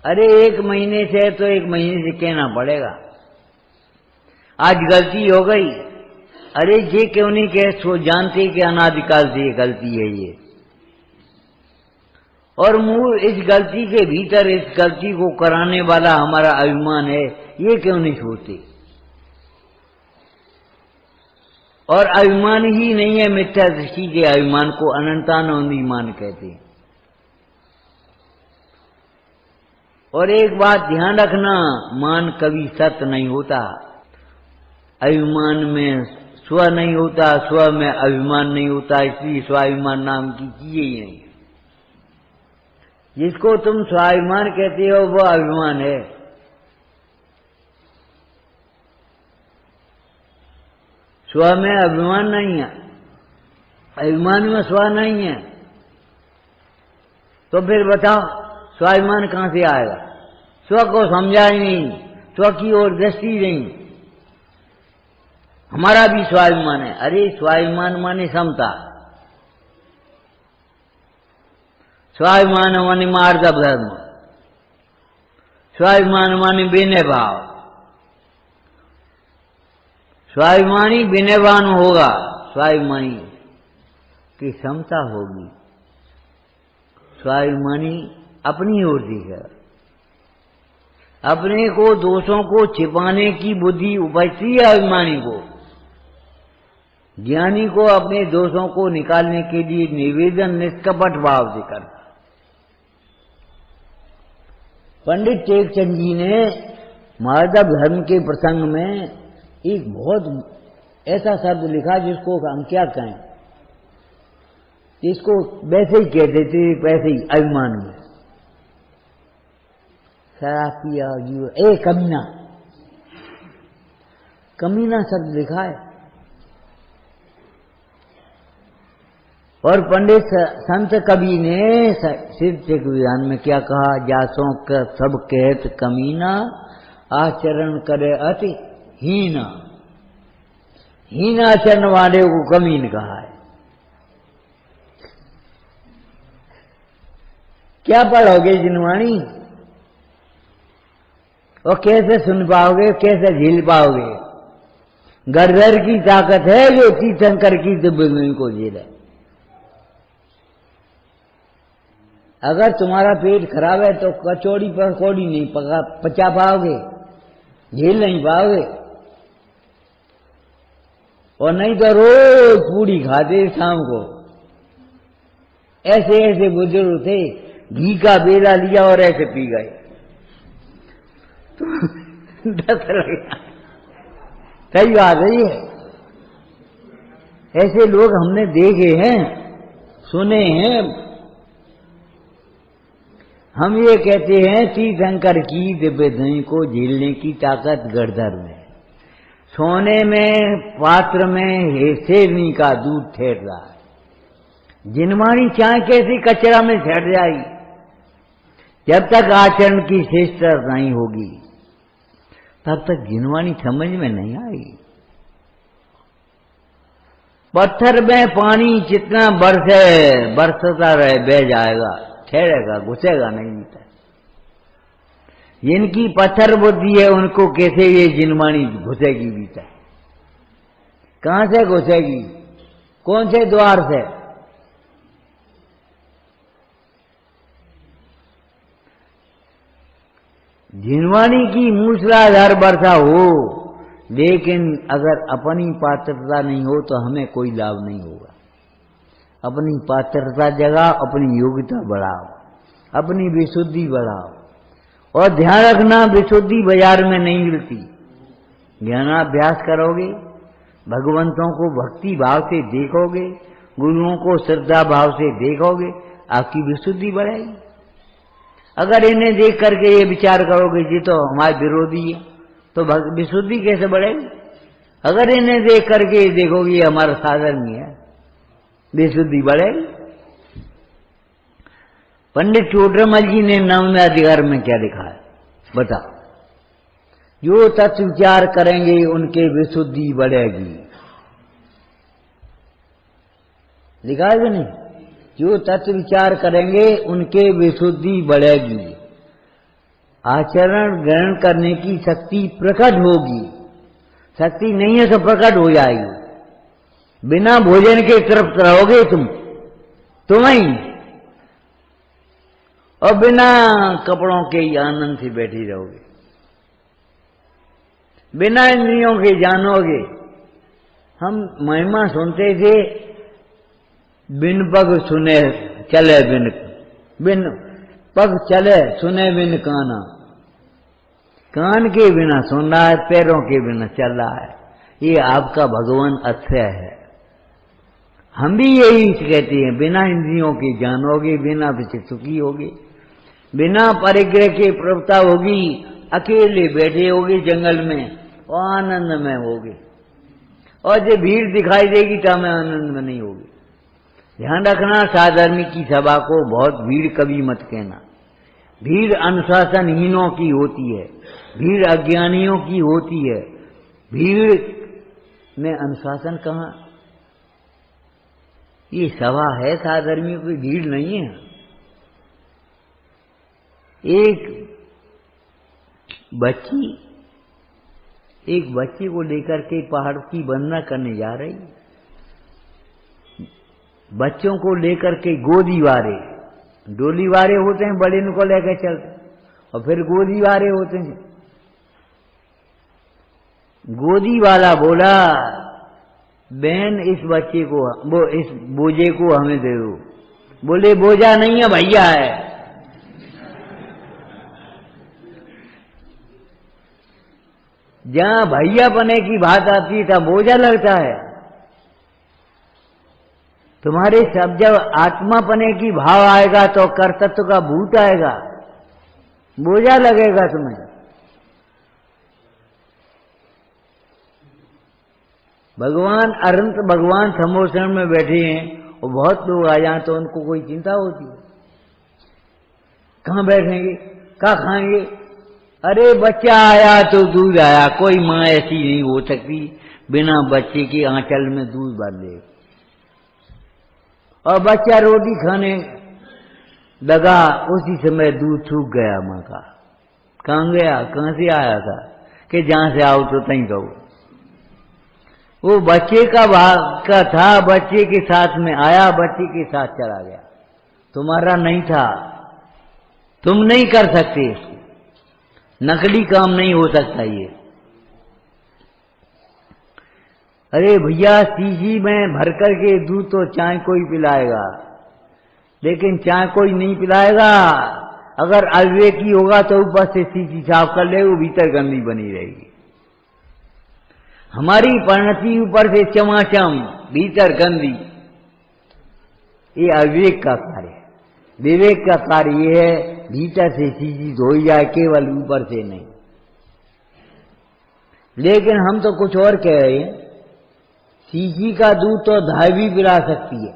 अरे 1 महीने से है तो 1 महीने से कहना पड़ेगा। आज गलती हो गई, अरे ये क्यों नहीं कह, सो जानते कि अनादिकाल से ये गलती है ये, और मूल इस गलती के भीतर इस गलती को कराने वाला हमारा अभिमान है, ये क्यों नहीं सोचते? और अभिमान ही नहीं है मिथ्या दृष्टि के अभिमान को अनंतानंदीमान कहते हैं। और एक बात ध्यान रखना, मान कभी सत्य नहीं होता। अभिमान में स्व नहीं होता, स्व में अभिमान नहीं होता, इसलिए स्वाभिमान नाम की चीज ही नहीं। जिसको तुम स्वाभिमान कहते हो वो अभिमान है। स्व में अभिमान नहीं है, अभिमान में स्व नहीं है, तो फिर बताओ स्वाभिमान कहां से आएगा? स्व को समझा ही नहीं, स्व की ओर दृष्टि नहीं। हमारा भी स्वाभिमान है। अरे स्वाभिमान माने समता, स्वाभिमान माने मार्दव धर्म, स्वाभिमान माने विनय भाव। स्वाभिमानी विनयवान होगा, स्वाभिमानी की क्षमता होगी, स्वाभिमानी अपनी ओर देखेगा। अपने को दोषों को छिपाने की बुद्धि उपजती है अभिमानी को। ज्ञानी को अपने दोषों को निकालने के लिए निवेदन निष्कपट भाव से करता। पंडित टेकचंद जी ने माधव धर्म के प्रसंग में एक बहुत ऐसा शब्द लिखा जिसको हम क्या कहें, इसको वैसे ही कहते थे, वैसे ही अभिमान में शराब पिया जीव, ए कमीना, कमीना शब्द लिखा है। और पंडित संत कवि ने शिव विधान में क्या कहा, जासों का सब कहत कमीना, आचरण करे अति हीना। हीन आचरण वाले को कमीन कहा है। क्या पढ़ोगे जिनवाणी, और कैसे सुन पाओगे, कैसे झील पाओगे? गरधर की ताकत है जो तीर्थंकर की दिव्य को झेले। अगर तुम्हारा पेट खराब है तो कचौड़ी पकौड़ी नहीं पचा पाओगे, झेल नहीं पाओगे। और नहीं तो रोज पूड़ी खाते शाम को। ऐसे ऐसे बुजुर्ग थे, घी का बेला लिया और ऐसे पी गए, तो डर लगा। सही बात है ये, ऐसे लोग हमने देखे हैं, सुने हैं। हम ये कहते हैं तीर्थंकर की दिव्य ध्वनि को झेलने की ताकत गरधर में। सोने में पात्र में शेरनी का दूध ठहर रहा है। जिनवाणी चाय कैसे कचरा में ठहर जाएगी? जब तक आचरण की श्रेष्ठता नहीं होगी तब तक जिनवाणी समझ में नहीं आएगी। पत्थर में पानी जितना बरसता रहे बह जाएगा, ठहरेगा, घुसेगा नहीं भीतर। जिनकी पत्थर बुद्धि है उनको कैसे ये जिनवाणी घुसेगी भीतर? कहां से घुसेगी? कौन से द्वार से? जिनवाणी की मूसलाधार वर्षा हो, लेकिन अगर अपनी पात्रता नहीं हो तो हमें कोई लाभ नहीं होगा। अपनी पात्रता जगाओ, अपनी योग्यता बढ़ाओ, अपनी विशुद्धि बढ़ाओ। और ध्यान रखना, विशुद्धि बाजार में नहीं मिलती। ज्ञानाभ्यास करोगे, भगवंतों को भक्ति भाव से देखोगे, गुरुओं को श्रद्धा भाव से देखोगे, आपकी विशुद्धि बढ़ेगी। अगर इन्हें देख करके ये विचार करोगे जी तो हमारे विरोधी है, तो विशुद्धि कैसे बढ़ेगी? अगर इन्हें देख करके देखोगे ये हमारा साधन नहीं है, विशुद्धि बढ़ेगी। पंडित चोटरमल जी ने 9वें अधिकार में क्या लिखा है बताओ? जो तत्व विचार करेंगे उनके विशुद्धि बढ़ेगी। लिखा है कि नहीं? जो तत्व विचार करेंगे उनके विशुद्धि बढ़ेगी। आचरण ग्रहण करने की शक्ति प्रकट होगी। शक्ति नहीं है तो प्रकट हो जाएगी। बिना भोजन के तृप्त रहोगे तुम ही, और बिना कपड़ों के ही आनंद से बैठी रहोगे। बिना इंद्रियों के जानोगे। हम महिमा सुनते थे, बिन पग सुने चले बिन पग चले सुने बिन काना। कान के बिना सुन रहा है, पैरों के बिना चल रहा है। ये आपका भगवान अक्षय है। हम भी यही कहते हैं, बिना इंद्रियों के जानोगे, बिना विचलित सुखी होगे, बिना परिग्रह के प्रवृत्ता होगी, अकेले बैठे होगे जंगल में और आनंद में होगे। और जब भीड़ दिखाई देगी तो हमें आनंद में नहीं होगी। ध्यान रखना, साधर्मी की सभा को बहुत भीड़ कभी मत कहना। भीड़ अनुशासनहीनों की होती है, भीड़ अज्ञानियों की होती है। भीड़ में अनुशासन कहाँ? ये सभा है साधर्मियों की, भीड़ नहीं है। एक बच्ची को लेकर के पहाड़ की वंदना करने जा रही। बच्चों को लेकर के गोदी वारे, डोली वारे होते हैं, बड़े को लेकर चलते, और फिर गोदी वारे होते हैं। गोदी वाला बोला, बहन इस बच्चे को, वो इस बोझे को हमें दे दो। बोले बोझा नहीं है भैया है। जहां भैया बने की बात आती है तब बोझा लगता है। तुम्हारे सब जब आत्मा पने की भाव आएगा तो कर्तृत्व का भूत आएगा, बोझा लगेगा तुम्हें। भगवान अनंत भगवान समोसन में बैठे हैं और बहुत लोग आ जाए तो उनको कोई चिंता होती है? कहाँ बैठेंगे, कहाँ खाएंगे? अरे बच्चा आया तो दूध आया। कोई माँ ऐसी नहीं हो सकती बिना बच्चे के आंचल में दूध भर ले। और बच्चा रोटी खाने लगा, उसी समय दूध सूख गया माँ का। कहाँ गया, कहाँ से आया था? कि जहां से आओ तो तहीं कहो। वो बच्चे का भाग का था, बच्चे के साथ में आया, बच्चे के साथ चला गया। तुम्हारा नहीं था, तुम नहीं कर सकते इसको। नकली काम नहीं हो सकता ये। अरे भैया सीसी में भर कर के दूध तो चाय कोई पिलाएगा, लेकिन चाय कोई नहीं पिलाएगा। अगर अविवेकी होगा तो ऊपर से सीसी साफ कर ले, वो भीतर गंदी बनी रहेगी। हमारी परिणति ऊपर से चमाचम, भीतर गंदी। ये अविवेक का कार्य है। विवेक का कार्य ये है भीतर से सीसी धोई जाए, केवल ऊपर से नहीं। लेकिन हम तो कुछ और कह रहे हैं, शीशी का दूध तो धाय भी पिला सकती है।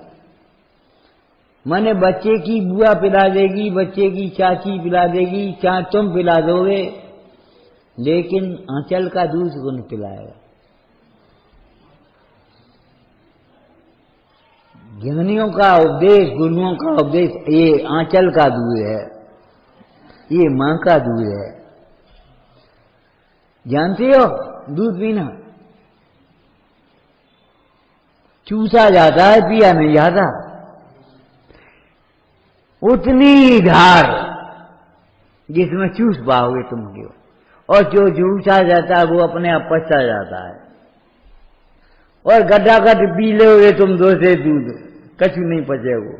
माने बच्चे की बुआ पिला देगी, बच्चे की चाची पिला देगी, चाहे तुम पिला दोगे, लेकिन आंचल का दूध कौन पिलाएगा? ज्ञानियों का उपदेश, गुरुओं का उपदेश, ये आंचल का दूध है, ये मां का दूध है। जानते हो दूध पीना चूसा जाता है, पिया नहीं जाता। उतनी धार जिसमें चूस पाओगे तुम क्यों, और जो चूसा जाता है वो अपने आप पचता जाता है। और गड्ढा गड्ढ पी लोगे तुम दो से दूध, कछु नहीं पचे वो।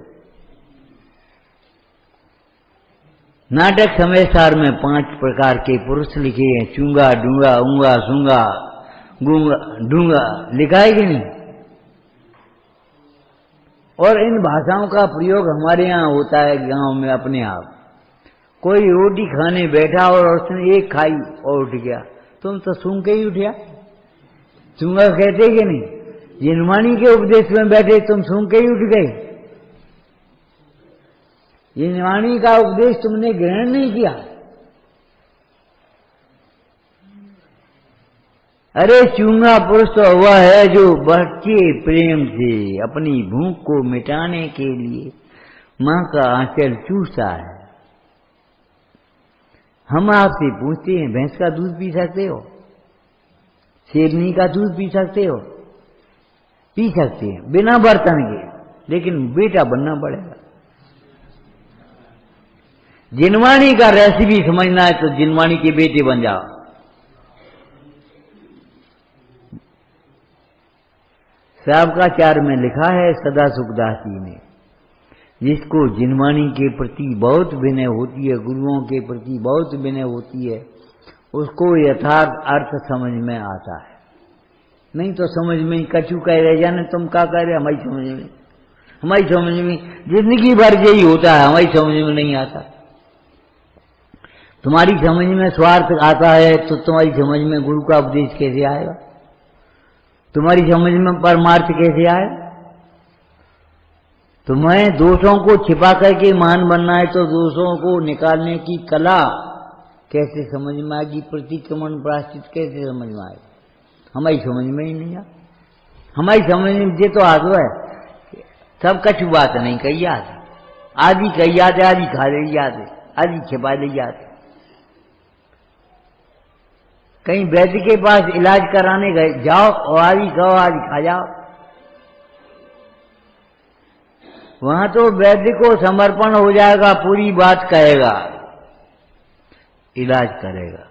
नाटक समयसार में 5 प्रकार के पुरुष लिखे हैं, चूंगा, डूंगा, ऊंगा, सूंगा, गूंगा, डूंगा, लिखा है कि नहीं? और इन भाषाओं का प्रयोग हमारे यहाँ होता है गांव में अपने आप। कोई रोटी खाने बैठा और उसने एक खाई और उठ गया, तुम तो सूंघ के ही उठा। चूंगा कहते कि नहीं? जिनवाणी के उपदेश में बैठे तुम सूंघ के ही उठ गए। जिनवाणी का उपदेश तुमने ग्रहण नहीं किया। अरे चूंगा पुरुष तो वह है जो बच्चे प्रेम से अपनी भूख को मिटाने के लिए मां का आंचल चूसा है। हम आपसे पूछते हैं, भैंस का दूध पी सकते हो? शेरनी का दूध पी सकते हो? पी सकते हैं बिना बर्तन के, लेकिन बेटा बनना पड़ेगा। जिनवाणी का रेसिपी समझना है तो जिनवाणी के बेटे बन जाओ। साबकाचार में लिखा है सदा सुखदास जी ने, जिसको जिनवाणी के प्रति बहुत विनय होती है, गुरुओं के प्रति बहुत विनय होती है, उसको यथार्थ अर्थ समझ में आता है। नहीं तो समझ में कछु कह रहे, जाने तुम क्या कह रहे, हमारी समझ में जिंदगी भर यही होता है, हमारी समझ में नहीं आता। तुम्हारी समझ में स्वार्थ आता है तो तुम्हारी समझ में गुरु का उपदेश कैसे आएगा? तुम्हारी समझ में परमार्थ कैसे आए? तुम्हें दोषों को छिपा करके महान बनना है तो दोषों को निकालने की कला कैसे समझ में आएगी? प्रतिक्रमण प्रायश्चित कैसे समझ में आएगी? हमारी समझ में ही नहीं आ। हमारी समझ में ये तो आदो है, सब कछु बात नहीं कही याद, आदि कही याद है, आदि खा ले याद है, आदि छिपा ले याद है। कहीं वैद्य के पास इलाज कराने गए, जाओ और आदि खाओ, आदि खा जाओ। वहां तो वैद्य को समर्पण हो जाएगा, पूरी बात कहेगा, इलाज करेगा।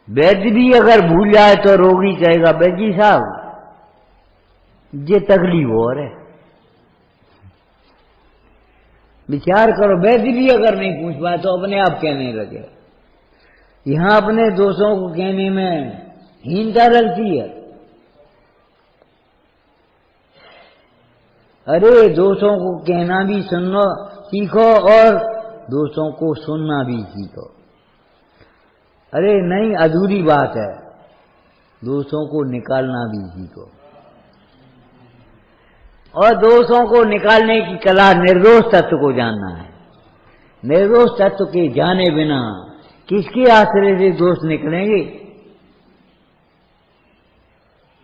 वैद्य भी अगर भूल जाए तो रोगी कहेगा, वैद्य साहब ये तकलीफ हो रहा है। विचार करो, वैद्य भी अगर नहीं पूछ पाए तो अपने आप कहने लगे। यहां अपने दोषों को कहने में हीनता लगती है। अरे दोषों को कहना भी सुनना सीखो और दोषों को सुनना भी सीखो। अरे नहीं, अधूरी बात है, दोषों को निकालना भी सीखो। और दोषों को निकालने की कला निर्दोष तत्व को जानना है। निर्दोष तत्व के जाने बिना किसके आश्रय से दोष निकलेंगे?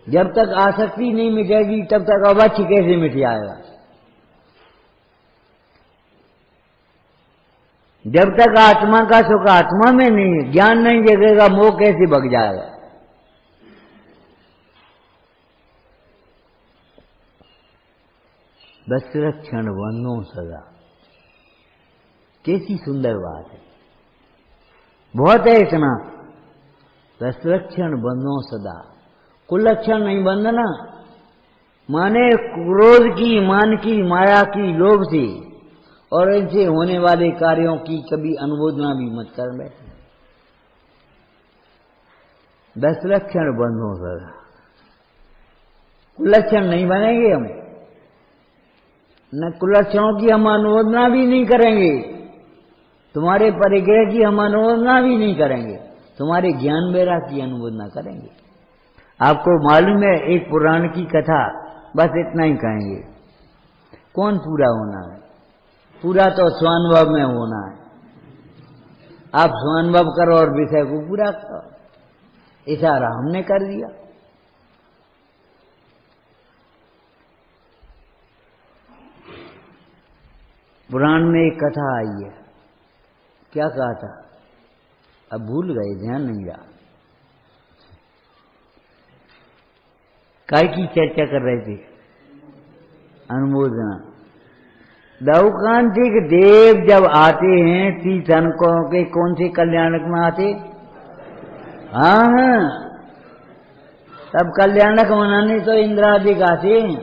जब तक आसक्ति नहीं मिटेगी तब तक अवश्य कैसे मिट जाएगा? जब तक आत्मा का सुख आत्मा में नहीं, ज्ञान नहीं जगेगा, मोह कैसे भग जाएगा? वस्त्रक्षण बंधो सदा, कैसी सुंदर बात है, बहुत है इतना। वस्त्रक्षण बंधो सदा, कुलक्षण नहीं बंधना, माने क्रोध की, मान की, माया की, लोभ से और इनसे होने वाले कार्यों की कभी अनुमोदना भी मत कर बैठे। वस्त्रक्षण बंधो सदा, कुलक्षण नहीं बनेंगे हम, न कुलक्षणों की हम अनुमोदना भी नहीं करेंगे, तुम्हारे परिग्रह की हम अनुमोदना भी नहीं करेंगे। तुम्हारे ज्ञान वैराग की अनुमोदना करेंगे। आपको मालूम है एक पुराण की कथा, बस इतना ही कहेंगे। कौन पूरा होना है? पूरा तो स्वानुभव में होना है। आप स्वानुभव करो और विषय को पूरा करो। इशारा हमने कर दिया। पुराण में एक कथा आई है, क्या कहा था अब भूल गए, ध्यान नहीं रहा। काय की चर्चा कर रहे थे? अनुमोदना। दौकांतिक देव जब आते हैं तीर्थंकरों के कौन से कल्याणक में आते? हाँ, तब कल्याणक मनाने तो इंद्रादिक आते हैं,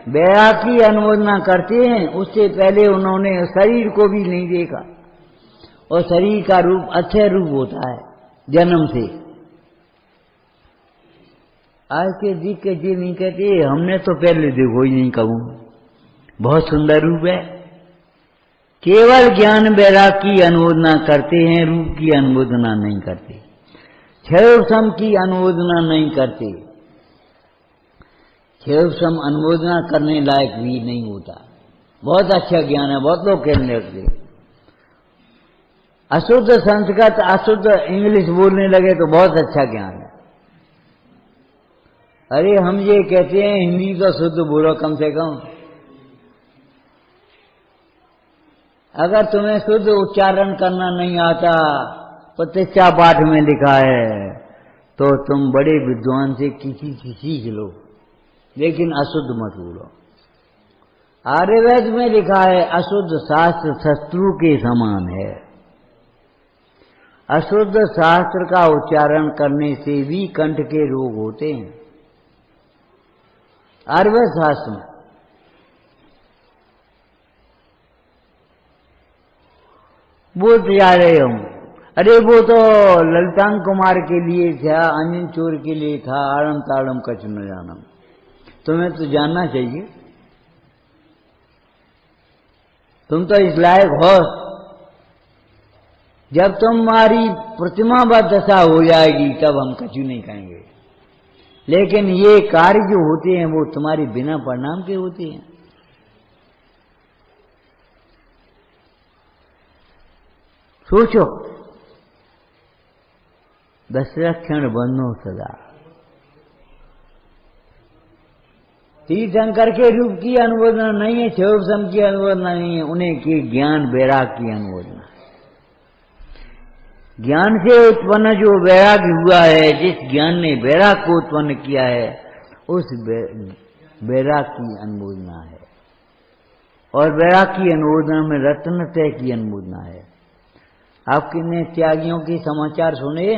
वैराग की अनुमोदना करते हैं। उससे पहले उन्होंने शरीर को भी नहीं देखा, और शरीर का रूप अच्छे रूप होता है जन्म से। आज के जी के जी नहीं कहते हमने तो पहले देखो ही नहीं, कहूं बहुत सुंदर रूप है। केवल ज्ञान वैराग की अनुमोदना करते हैं, रूप की अनुमोदना नहीं करते, क्षय सम की अनुमोदना नहीं करते। क्षय सम अनुमोदना करने लायक भी नहीं होता। बहुत अच्छा ज्ञान है, बहुत लोग कहने लगते। अशुद्ध संस्कृत अशुद्ध इंग्लिश बोलने लगे तो बहुत अच्छा ज्ञान है। अरे हम ये कहते हैं हिंदी तो शुद्ध बोलो कम से कम। अगर तुम्हें शुद्ध उच्चारण करना नहीं आता, प्रतिष्ठा पाठ में लिखा है, तो तुम बड़े विद्वान से किसी से सीख लो, लेकिन अशुद्ध मत बोलो। आर्यवेद में लिखा है अशुद्ध शास्त्र शत्रु के समान है। अशुद्ध शास्त्र का उच्चारण करने से भी कंठ के रोग होते हैं। आयुर्वेद शास्त्र में बोलते जा रहे हम, अरे वो तो ललितांग कुमार के लिए था, अंजन चोर के लिए था, आड़म ताड़म कछ न जानम। तुम्हें तो जानना चाहिए, तुम तो इस लायक हो। जब तुम्हारी प्रतिमाबद्ध दशा हो जाएगी तब हम कछु नहीं कहेंगे, लेकिन ये कार्य जो होते हैं वो तुम्हारे बिना परिणाम के होते हैं। सोचो, दशरक्षण बनो सदा। तीर्थंकर के रूप की अनुमोदना नहीं है, क्षयोपशम की अनुमोदना नहीं है, उन्हें की ज्ञान वैराग की अनुमोदना। ज्ञान से उत्पन्न जो वैराग हुआ है, जिस ज्ञान ने वैराग को उत्पन्न किया है, उस वैराग की अनुमोदना है। और वैराग की अनुमोदना में रत्नत्रय की अनुमोदना है। आपने त्यागियों के समाचार सुने?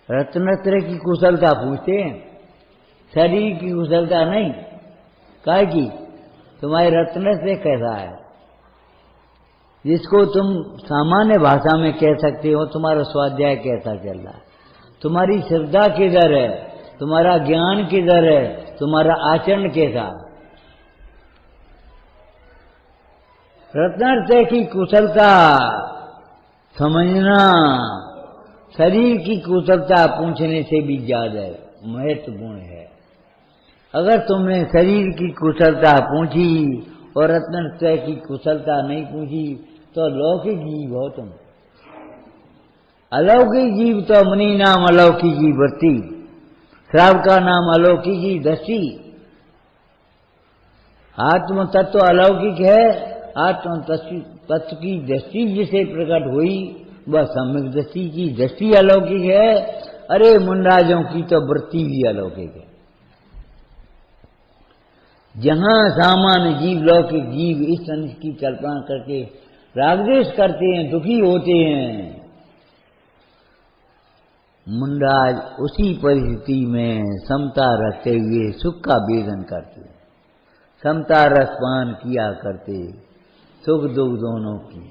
रत्नत्रय की कुशलता पूछते हैं, शरीर की कुशलता नहीं। काहे की? तुम्हारे रत्नत्रय कैसा है, जिसको तुम सामान्य भाषा में कह सकते हो तुम्हारा स्वाध्याय कैसा चल रहा है, तुम्हारी श्रद्धा किधर है, तुम्हारा ज्ञान किधर है, तुम्हारा आचरण कैसा। रत्नत्रय की कुशलता समझना शरीर की कुशलता पूछने से भी ज्यादा महत्वपूर्ण है। अगर तुमने शरीर की कुशलता पूछी और रत्नत्रय की कुशलता नहीं पूछी तो लौकिक जीव हो तुम। अलौकिक जीव तो मुनि नाम अलौकिक की वृत्ति, श्राव का नाम अलौकिक की दृष्टि। आत्म तत्व अलौकिक है, आत्म तत्व की दृष्टि जिसे प्रकट हुई वह सम्यक दृष्टि की दृष्टि अलौकिक है। अरे मुंडाजों की तो वृत्ति भी अलौकिक है। जहां सामान्य जीव लौकिक जीव इस तरह की कल्पना करके रागद्वेष करते हैं, दुखी होते हैं, मुंडाज उसी परिस्थिति में समता रखते हुए सुख का वेदन करते, समता रसपान किया करते, सुख दुख दोनों की,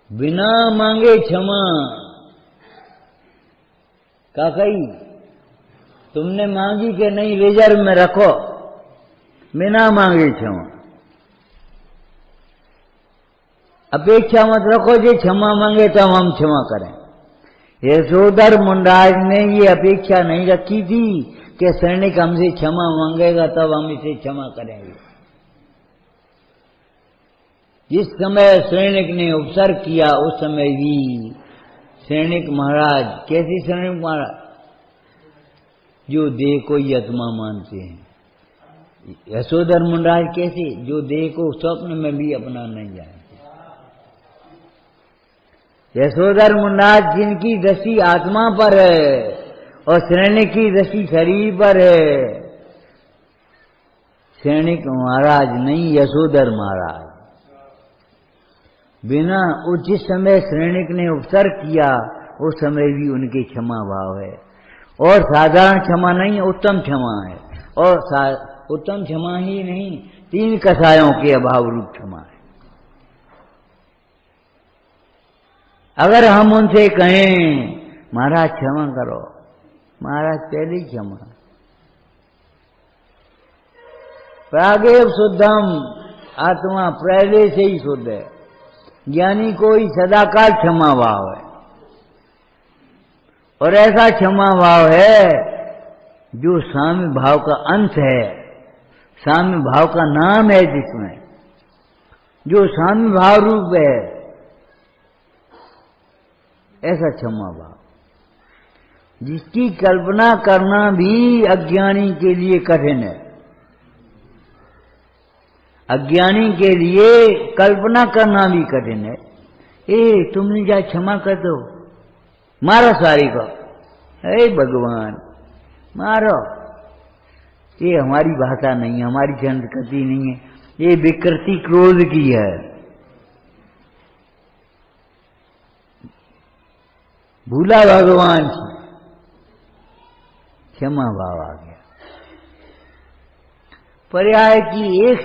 बिना मांगे क्षमा। काकई तुमने मांगी कि नहीं, रिजर्व में रखो, बिना मांगे क्षमा। अपेक्षा मत रखो जो क्षमा मांगे तो हम क्षमा करें। यशोधर मुंडाज ने ये अपेक्षा नहीं रखी थी कि सैनिक हमसे क्षमा मांगेगा तब हम इसे क्षमा करेंगे। जिस समय सैनिक ने उपसर्ग किया उस समय भी सैनिक महाराज, कैसे सैनिक महाराज, जो देह को ही आत्मा मानते हैं। यशोधर मुंडाज कैसे, जो देह को स्वप्न में भी अपना नहीं जानते। यशोधर मुंडाज जिनकी दृष्टि आत्मा पर है और सैनिक की दृष्टि शरीर पर है। सैनिक महाराज नहीं, यशोधर महाराज। बिना जिस समय सैनिक ने उपसर्ग किया उस समय भी उनके क्षमा भाव है, और साधारण क्षमा नहीं, उत्तम क्षमा है। और उत्तम क्षमा ही नहीं, 3 कसायों के अभाव रूप क्षमा है। अगर हम उनसे कहें महाराज क्षमा करो, महाराज पहले ही क्षमा। प्रागेव शुद्धम, आत्मा पहले से ही शुद्ध है। ज्ञानी को ही सदाकाल क्षमा भाव है, और ऐसा क्षमा भाव है जो साम्य भाव का अंश है, साम्य भाव का नाम है, जिसमें जो साम्य भाव रूप है, ऐसा क्षमा भाव जिसकी कल्पना करना भी अज्ञानी के लिए कठिन है। अज्ञानी के लिए कल्पना करना भी कठिन है। तुमने क्या क्षमा कर दो, मारो सारी को, हे भगवान मारो। ये हमारी भाषा नहीं है, हमारी संस्कृति नहीं है, ये विकृति क्रोध की है। भूला भगवान की, क्षमा भाव आ गया। पर्याय की एक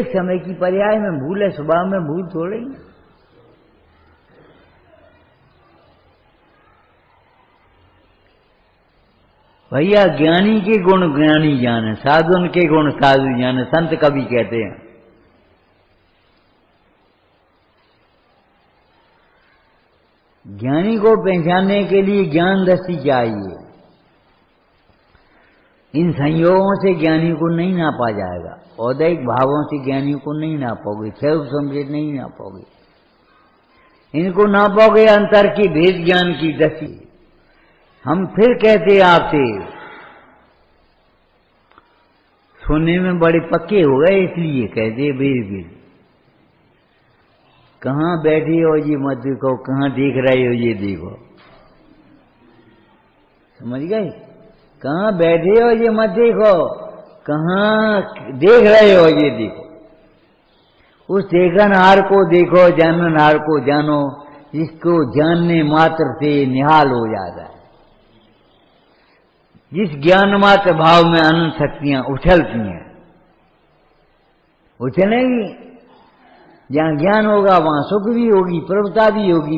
समय की पर्याय में भूल है, स्वभाव में भूल थोड़ी। भैया ज्ञानी के गुण ज्ञानी जाने, साधुन के गुण साधु जाने, संत कभी कहते हैं। ज्ञानी को पहचानने के लिए ज्ञान दृष्टि चाहिए। इन संयोगों से ज्ञानी को नहीं नापा जाएगा, औदैहिक भावों से ज्ञानी को नहीं नापोगे, क्षय समझे नहीं नापोगे, इनको नापोगे अंतर की भेद ज्ञान की दृष्टि। हम फिर कहते आपसे, सोने में बड़े पक्के हो गए इसलिए कहते भेद भेद। कहाँ बैठे हो ये मत देखो, कहाँ देख रहे हो ये देखो, समझ गए? कहाँ बैठे हो ये मत देखो, कहाँ देख रहे हो ये देखो। उस देखनहार को देखो, जाननहार को जानो, जिसको जानने मात्र से निहाल हो जाता है। जिस ज्ञान मात्र भाव में अनंत शक्तियां उछलती हैं, उछलेंगी। जहां ज्ञान होगा वहां सुख भी होगी, प्रभुता भी होगी,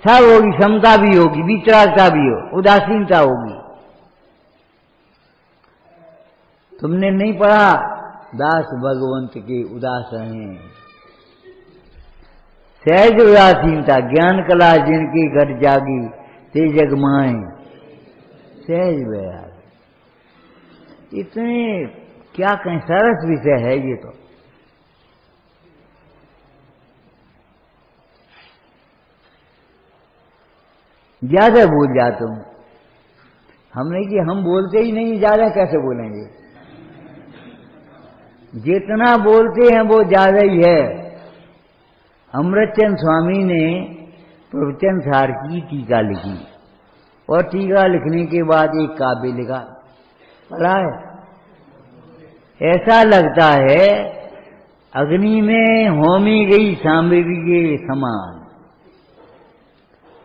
सब होगी, समता भी होगी, वितरागता भी हो, उदासीनता होगी। तुमने नहीं पढ़ा, दास भगवंत के उदास हैं, सहज उदासीनता, ज्ञान कला जिनकी घट जागी, ते जग माए सहज बयाग। इतने क्या कहें, सरस विषय है ये तो। ज्यादा बोल जाते हूं, हमने कि हम बोलते ही नहीं, ज्यादा कैसे बोलेंगे? जितना बोलते हैं वो ज्यादा ही है। अमृतचंद स्वामी ने प्रवचन सार की टीका लिखी, और टीका लिखने के बाद एक काव्य लिखा, पढ़ा है। ऐसा लगता है अग्नि में होमी गई सामग्री के समान,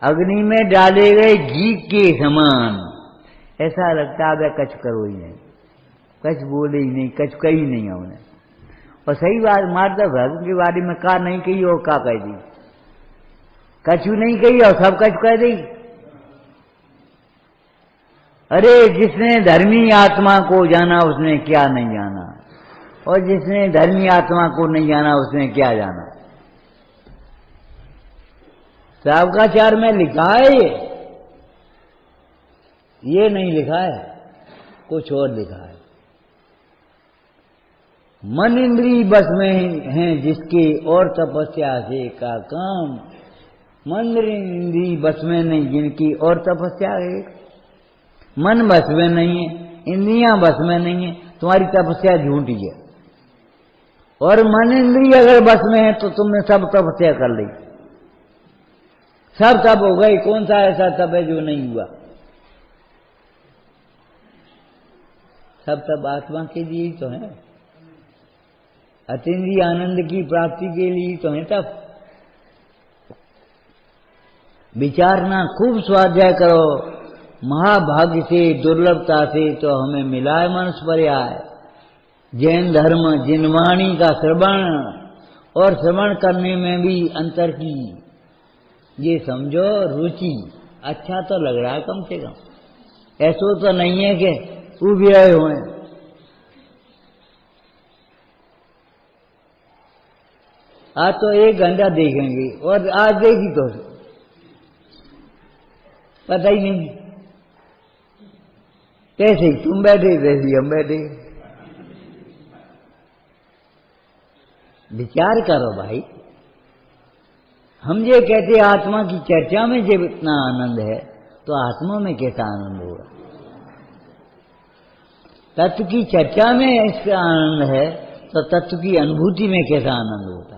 अग्नि में डाले गए घी के समान। ऐसा लगता है कछ करो ही नहीं, कछ बोले ही नहीं, कछ कही नहीं हमने। और सही बात, माता भगवान के बारे में का नहीं कही और का कह दी, कछु नहीं कही और सब कछ कह दी। अरे जिसने धर्मी आत्मा को जाना उसने क्या नहीं जाना, और जिसने धर्मी आत्मा को नहीं जाना उसने क्या जाना। श्रावकाचार में लिखा है ये नहीं लिखा है, कुछ और लिखा है। मन इंद्री बस में है जिसके और तपस्या से का काम, मन इंद्री बस में नहीं जिनकी और तपस्या है। मन बस में नहीं है, इंद्रियां बस में नहीं है, तुम्हारी तपस्या झूठी है। और मन इंद्री अगर बस में है तो तुमने सब तपस्या कर ली, सब तप हो गई। कौन सा ऐसा तप है जो नहीं हुआ? सब तप आत्मा के लिए ही तो है, अतीन्द्रिय आनंद की प्राप्ति के लिए तो है तप। विचारना, खूब स्वाध्याय करो, महाभाग्य से दुर्लभता से तो हमें मिला है मनुष्य पर्याय। जैन धर्म जिनवाणी का श्रवण, और श्रवण करने में भी अंतर की ये समझो रुचि, अच्छा तो लग रहा है कम से कम। ऐसा तो नहीं है कि उभे हुए। आज तो 1 घंटा देखेंगे और आज देखी तो पता ही नहीं, कैसे तुम बैठे तैसे हम बैठे। विचार करो भाई, हम ये कहते आत्मा की चर्चा में जब इतना आनंद है तो आत्मा में कैसा आनंद होगा? तत्व की चर्चा में इसका आनंद है तो तत्व की अनुभूति में कैसा आनंद होता?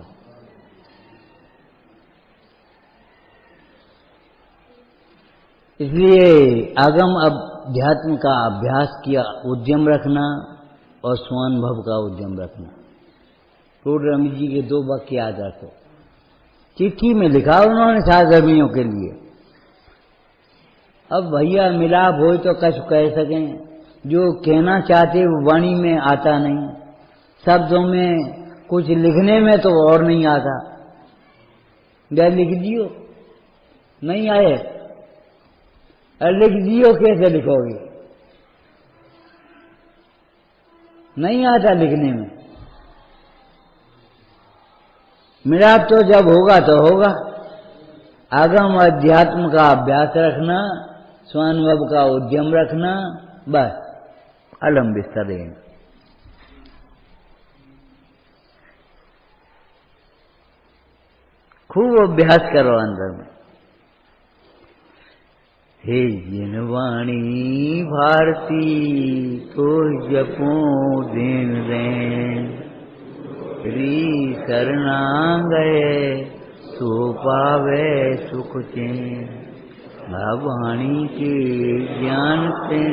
इसलिए आगम अध्यात्म का अभ्यास किया उद्यम रखना और स्वानुभव का उद्यम रखना। टोडरमल जी के 2 वाक्य याद रखो, चिट्ठी में लिखा उन्होंने साधर्मियों के लिए। अब भैया मिलाप हो तो कछ कह सकें, जो कहना चाहते वो वाणी में आता नहीं, शब्दों में कुछ लिखने में तो और नहीं आता। लिख दियो, नहीं आए, लिख दियो कैसे लिखोगे? नहीं आता लिखने में। मिलाप तो जब होगा तो होगा। आगम अध्यात्म का अभ्यास रखना, स्वानुभव का उद्यम रखना, बस अलम बिस्तरें। खूब अभ्यास करो अंदर में। हे जिनवाणी भारती तो जपो दिन दें, श्री शरणांगए सो पावे सुख चैन। भवानी के ज्ञान से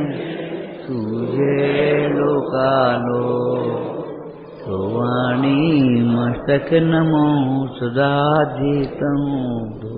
सूझे लोकालो, तो वाणी मस्तक नमो सदा जीतम दो।